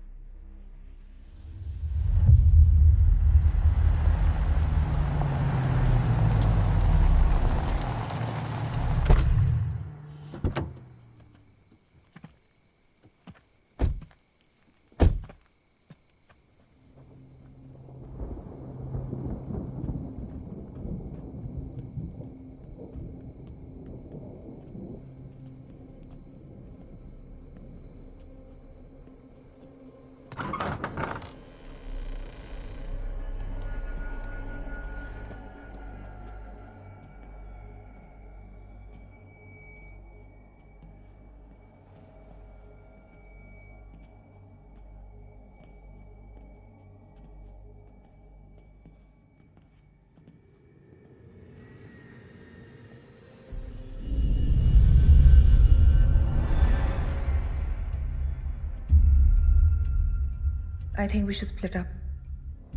I think we should split up.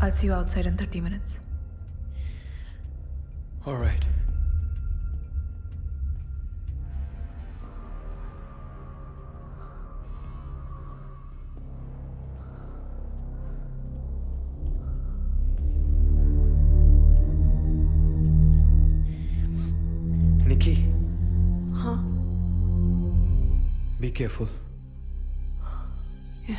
I'll see you outside in 30 minutes. All right. Nikki. Huh? Be careful. Yeah.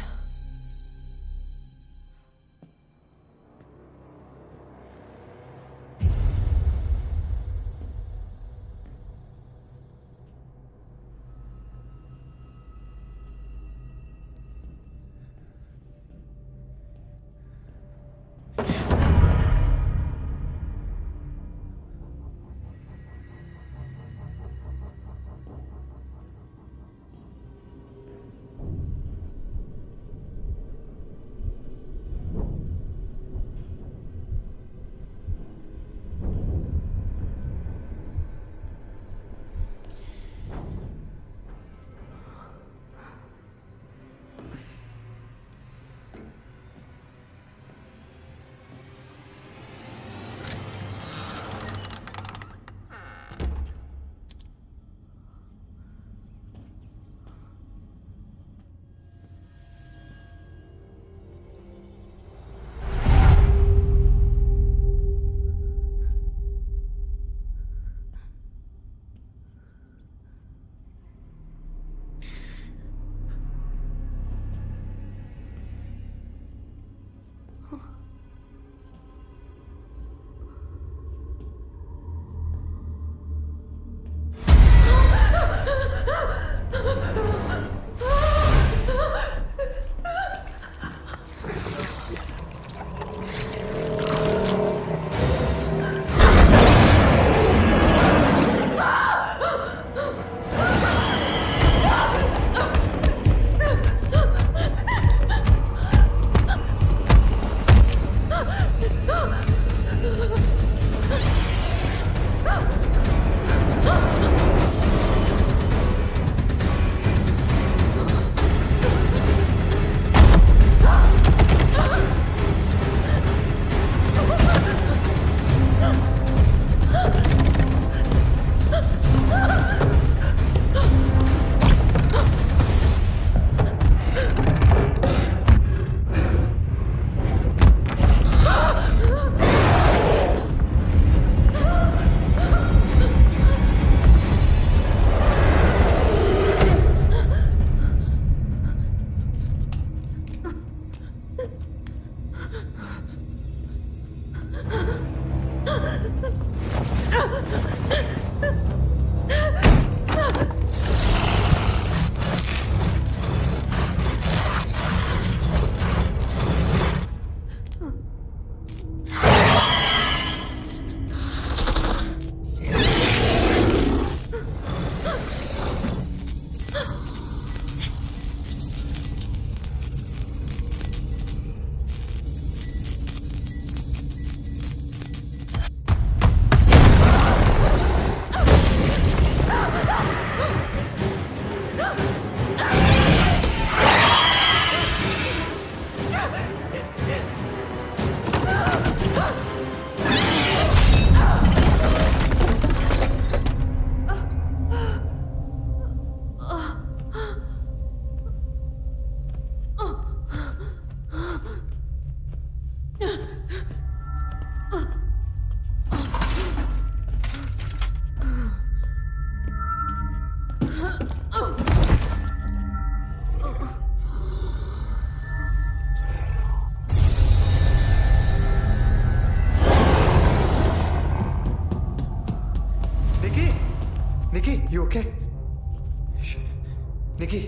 Nikki,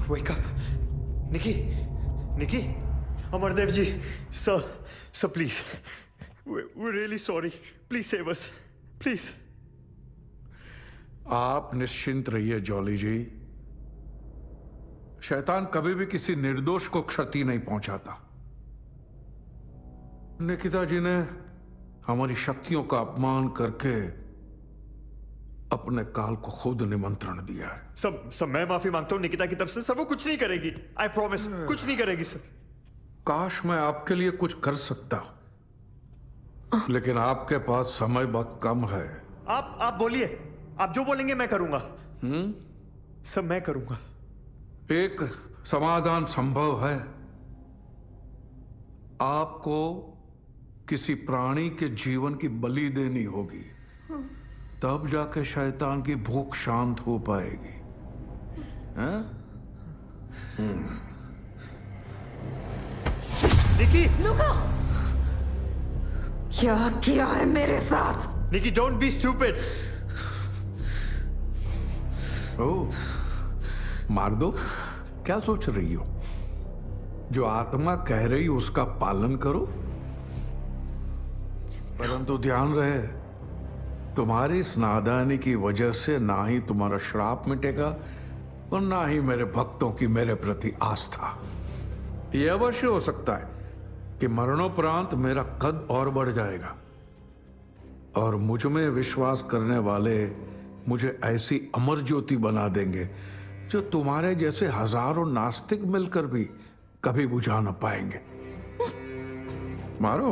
wake up. Nikki, Amardev ji, sir, please. We're really sorry. Please save us. Please. आप निश्चिंत रहिए जॉली जी। शैतान कभी भी किसी निर्दोष को क्षति नहीं पहुंचाता। निकिता जी ने हमारी शक्तियों का अपमान करके अपने काल को खुद निमंत्रण दिया है। सब मैं माफी मांगता हूं निकिता की तरफ से। सर वो कुछ नहीं करेगी। आई प्रॉमिस, कुछ नहीं करेगी सर। काश मैं आपके लिए कुछ कर सकता, लेकिन आपके पास समय बहुत कम है। आप बोलिए, आप जो बोलेंगे मैं करूंगा। सब मैं करूंगा। एक समाधान संभव है। आपको किसी प्राणी के जीवन की बलि देनी होगी, तब जाके शैतान की भूख शांत हो पाएगी। निकी, लुका! क्या किया है मेरे साथ? निकी, डोंट बी स्टूपिड। ओह, मार दो। क्या सोच रही हो? जो आत्मा कह रही उसका पालन करो, परंतु ध्यान रहे, तुम्हारी इस नादानी की वजह से ना ही तुम्हारा श्राप मिटेगा और ना ही मेरे भक्तों की मेरे प्रति आस्था। यह अवश्य हो सकता है कि मरणोपरांत मेरा कद और बढ़ जाएगा और मुझ में विश्वास करने वाले मुझे ऐसी अमर ज्योति बना देंगे जो तुम्हारे जैसे हजारों नास्तिक मिलकर भी कभी बुझा न पाएंगे। मारो।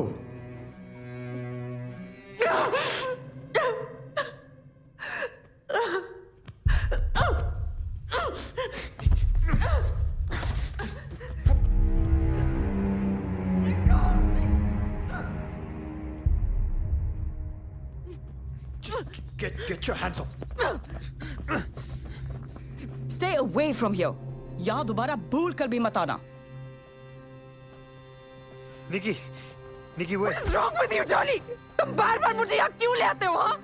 Get your hands off. Stay away from here. यहाँ दोबारा भूल कर भी मत आना। निकी, What is wrong with you, Jolly? तुम बार-बार मुझे यहाँ क्यों ले आते हो? हाँ?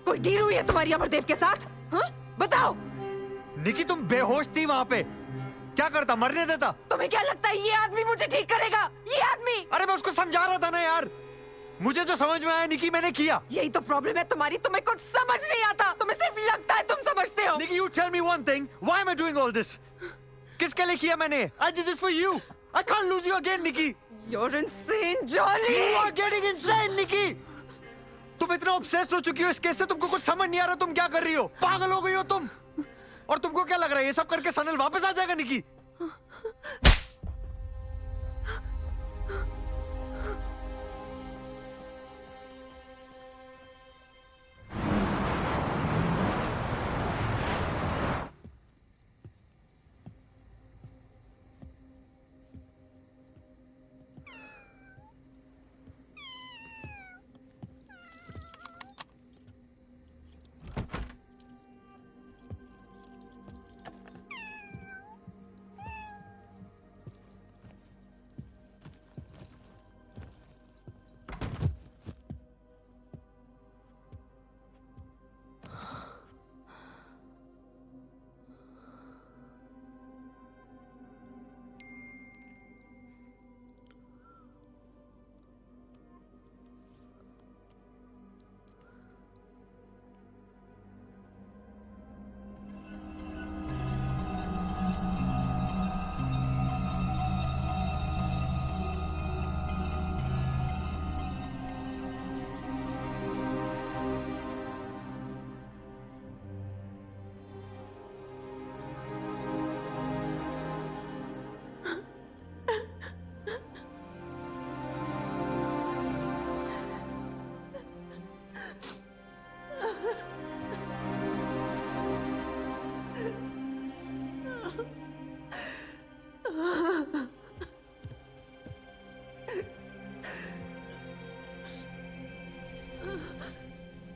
कोई डील हुई है तुम्हारी अमरदेव के साथ? हाँ? बताओ। निकी, तुम बेहोश थी वहाँ पे। क्या करता? मरने देता? तुम्हें क्या लगता है ये आदमी मुझे ठीक करेगा? ये आदमी? अरे मैं उसको समझा रहा था ना यार। मुझे जो समझ में आया निकी मैंने किया। यही तो प्रॉब्लम है तुम्हारी, तुम्हें कुछ समझ नहीं आता। तुम्हें सिर्फ लगता है तुम समझते हो। निकी, you tell me one thing. Why am I doing all this? किसके लिए किया मैंने? I did this for you. I can't lose you again, Nikki. You're insane, Jolly. You are getting insane, Nikki. तुम इतना obsessed हो चुकी हो इस केस से, तुमको कुछ समझ नहीं आ रहा तुम क्या कर रही हो। पागल हो गई हो तुम। और तुमको क्या लग रहा है ये सब करके सनल वापस आ जाएगा, निकी?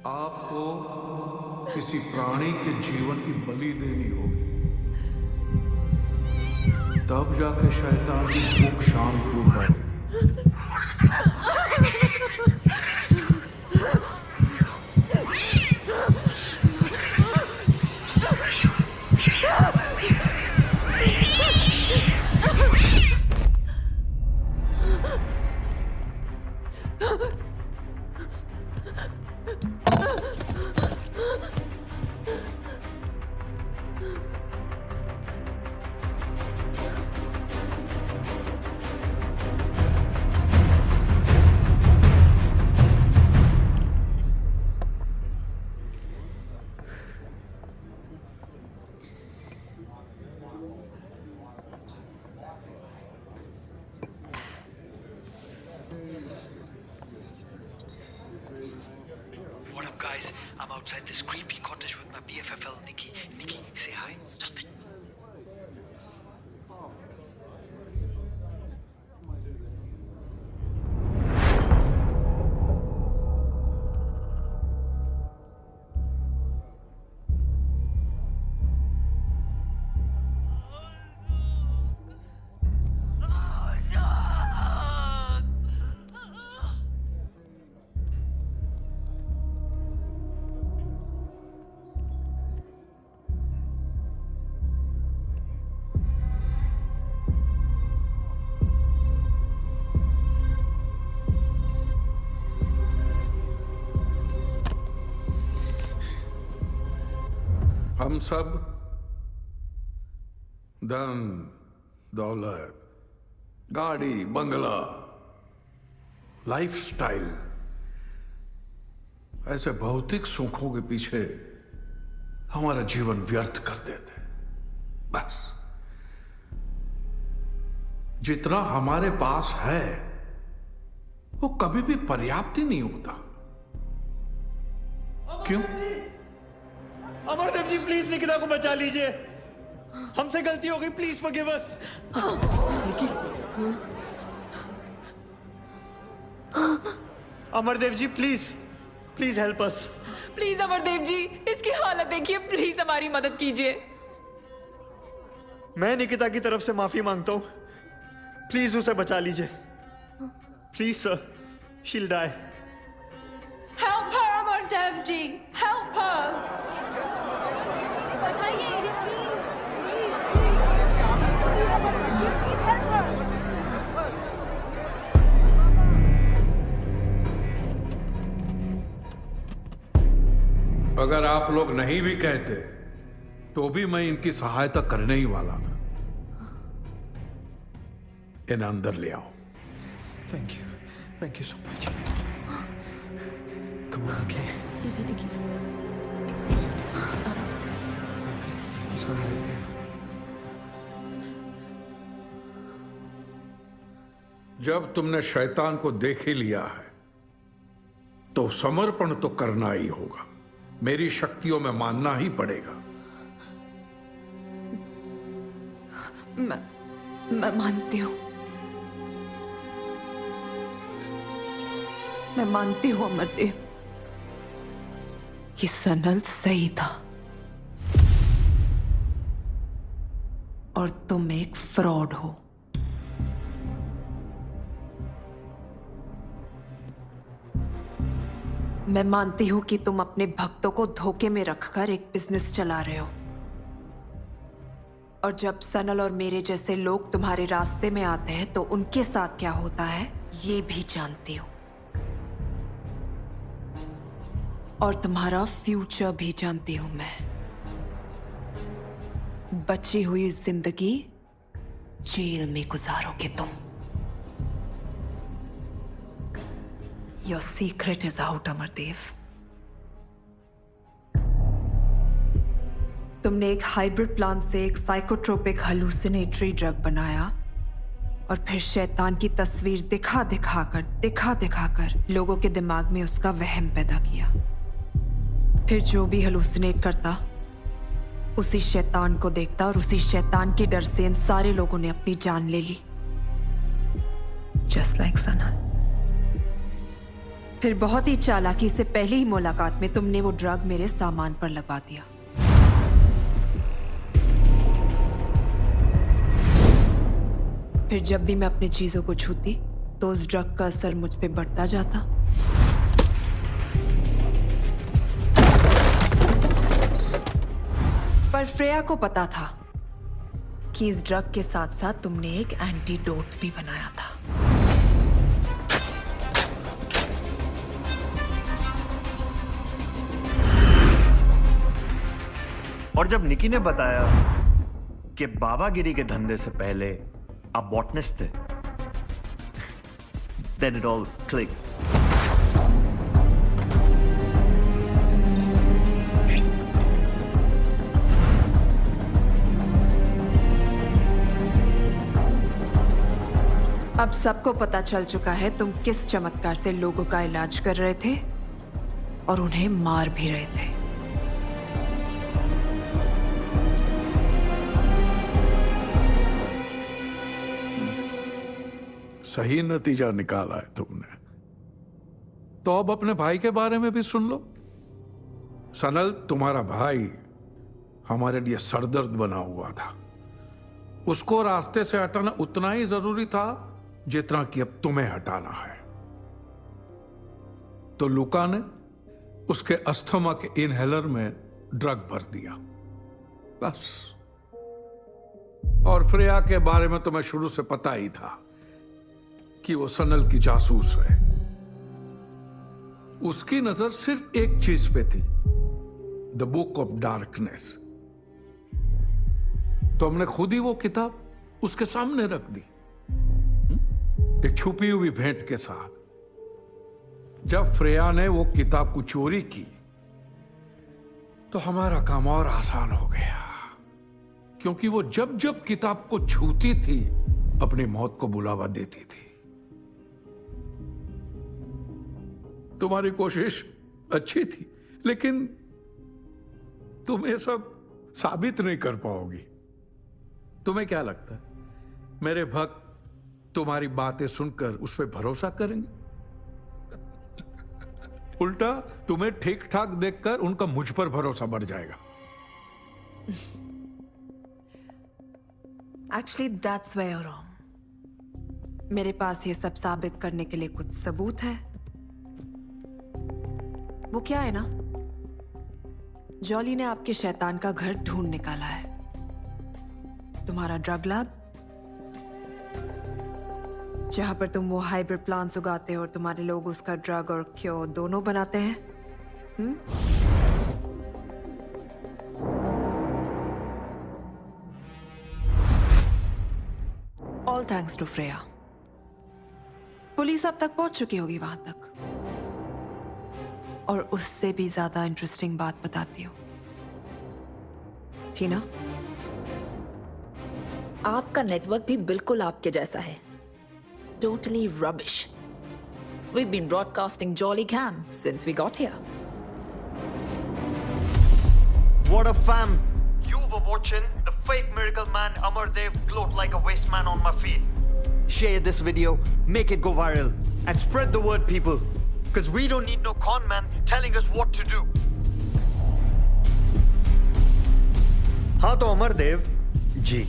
आपको किसी प्राणी के जीवन की बलि देनी होगी, तब जाके शैतान की भूख शांत हो पाएगी। guys, I'm outside this creepy cottage with my BFFL, Nikki. Nikki, say hi. Stop it. हम सब धन दौलत, गाड़ी, बंगला, लाइफस्टाइल, ऐसे भौतिक सुखों के पीछे हमारा जीवन व्यर्थ कर देते हैं। बस जितना हमारे पास है वो कभी भी पर्याप्त ही नहीं होता। क्यों? अमरदेव जी प्लीज निकिता को बचा लीजिए, हमसे गलती हो गई, please forgive us. Nikki, Amardev ji please please help us. Please Amardev ji, इसकी हालत देखिए, प्लीज हमारी मदद कीजिए। मैं निकिता की तरफ से माफी मांगता हूं, प्लीज उसे बचा लीजिए। Please sir, she'll die। Help her, Amardev ji, help her। अगर आप लोग नहीं भी कहते तो भी मैं इनकी सहायता करने ही वाला था। इन्हें अंदर ले आओ। Thank you so much. Come on, okay. Easy Nikki, आराम से। इसको भी हेल्प। जब तुमने शैतान को देख ही लिया है तो समर्पण तो करना ही होगा। मेरी शक्तियों में मानना ही पड़ेगा। मैं मानती हूं, मैं मानती हूं अमरदेव, ये सनल सही था और तुम एक फ्रॉड हो। मैं मानती हूं कि तुम अपने भक्तों को धोखे में रखकर एक बिजनेस चला रहे हो, और जब सनल और मेरे जैसे लोग तुम्हारे रास्ते में आते हैं तो उनके साथ क्या होता है ये भी जानती हूं, और तुम्हारा फ्यूचर भी जानती हूं मैं। बची हुई जिंदगी जेल में गुजारोगे तुम। Your secret is out, Amardev. तुमने एक हाइब्रिड प्लांट से एक साइकोट्रोपिक हलूसिनेटरी ड्रग बनाया और फिर शैतान की तस्वीर दिखा दिखाकर लोगों के दिमाग में उसका वहम पैदा किया। फिर जो भी हलूसिनेट करता उसी शैतान को देखता और उसी शैतान के डर से इन सारे लोगों ने अपनी जान ले ली। Just like Sanal. फिर बहुत ही चालाकी से पहली ही मुलाकात में तुमने वो ड्रग मेरे सामान पर लगवा दिया। फिर जब भी मैं अपनी चीजों को छूती तो उस ड्रग का असर मुझ पे बढ़ता जाता। पर फ्रेया को पता था कि इस ड्रग के साथ साथ तुमने एक एंटीडोट भी बनाया था। और जब निकी ने बताया कि बाबागिरी के धंधे से पहले आप बॉटनिस्ट थे, then it all clicked. अब सबको पता चल चुका है तुम किस चमत्कार से लोगों का इलाज कर रहे थे और उन्हें मार भी रहे थे। सही नतीजा निकाला है तुमने। तो अब अपने भाई के बारे में भी सुन लो। सनल, तुम्हारा भाई हमारे लिए सरदर्द बना हुआ था। उसको रास्ते से हटाना उतना ही जरूरी था जितना कि अब तुम्हें हटाना है। तो लुका ने उसके अस्थमा के इनहेलर में ड्रग भर दिया, बस। और फ्रेया के बारे में तुम्हें शुरू से पता ही था कि वो सनल की जासूस है। उसकी नजर सिर्फ एक चीज पे थी, द बुक ऑफ डार्कनेस। तो हमने खुद ही वो किताब उसके सामने रख दी, एक छुपी हुई भेंट के साथ। जब फ्रेया ने वो किताब को चोरी की तो हमारा काम और आसान हो गया, क्योंकि वो जब जब किताब को छूती थी अपनी मौत को बुलावा देती थी। तुम्हारी कोशिश अच्छी थी, लेकिन तुम ये सब साबित नहीं कर पाओगी। तुम्हें क्या लगता है मेरे भक्त तुम्हारी बातें सुनकर उस पर भरोसा करेंगे? उल्टा तुम्हें ठीक ठाक देखकर उनका मुझ पर भरोसा बढ़ जाएगा। Actually, that's where you're wrong. मेरे पास ये सब साबित करने के लिए कुछ सबूत है। वो क्या है ना, जॉली ने आपके शैतान का घर ढूंढ निकाला है। तुम्हारा ड्रग लैब, जहां पर तुम वो हाइब्रिड प्लांट्स उगाते हो और तुम्हारे लोग उसका ड्रग और क्योर दोनों बनाते हैं। All thanks to Freya. Police अब तक पहुंच चुकी होगी वहां तक। और उससे भी ज्यादा इंटरेस्टिंग बात बताती हूँ, टीना। आपका नेटवर्क भी बिल्कुल आपके जैसा है। Totally rubbish. We've been broadcasting Jolly Cam since we got here. What a fam! You were watching the fake miracle man Amardev gloat like a waste man on my feed. Share this video, make it go viral, and spread the word, people. Because we don't need no con man telling us what to do. हाँ तो अमरदेव जी,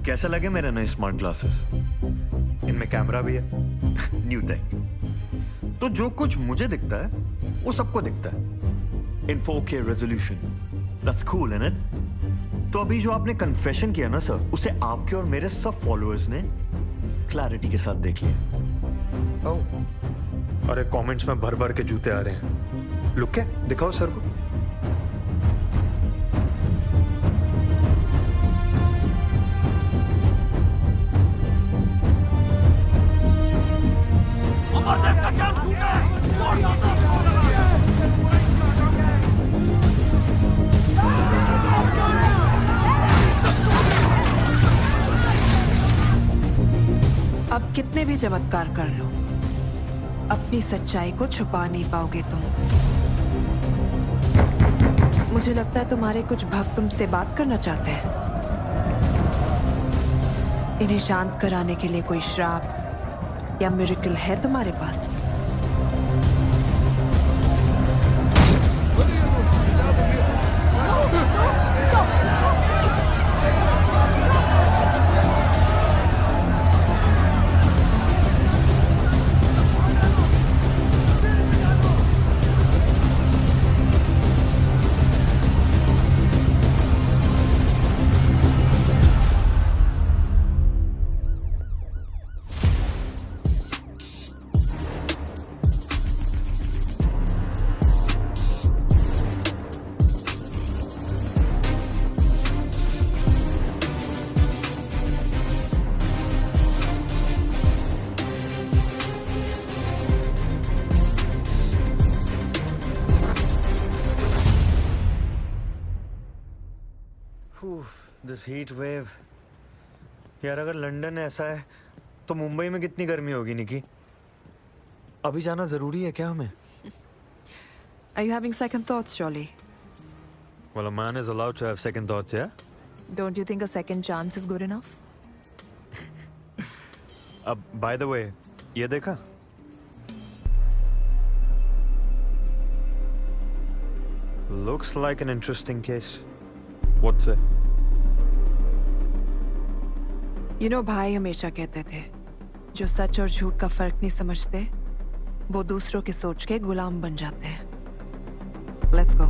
कैसे लगे मेरे नए स्मार्ट ग्लासेस? इनमें कैमरा भी है, न्यू टेक। तो जो कुछ मुझे दिखता है वो सबको दिखता है इन 4K resolution. That's cool, isn't it? तो अभी जो आपने कन्फेशन किया ना सर, उसे आपके और मेरे सब फॉलोअर्स ने क्लैरिटी के साथ देख लिया। ओह, अरे कमेंट्स में भर भर के जूते आ रहे हैं। लुक क्या दिखाओ सर को। अब कितने भी चमत्कार कर लो, अपनी सच्चाई को छुपा नहीं पाओगे तुम। मुझे लगता है तुम्हारे कुछ भक्त तुमसे बात करना चाहते हैं। इन्हें शांत कराने के लिए कोई श्राप या मिरेकल है तुम्हारे पास? This heat wave. यार अगर लंदन ऐसा है तो मुंबई में कितनी गर्मी होगी निकी? अभी जाना जरूरी है क्या हमें? Are you having second thoughts, Jolly? Well, a man is allowed to have second thoughts, yeah? Don't you think a second chance is good enough? By the way, ये देखा? Looks like an interesting case. What's it? You know, भाई हमेशा कहते थे, जो सच और झूठ का फर्क नहीं समझते, वो दूसरों की सोच के गुलाम बन जाते हैं. Let's go.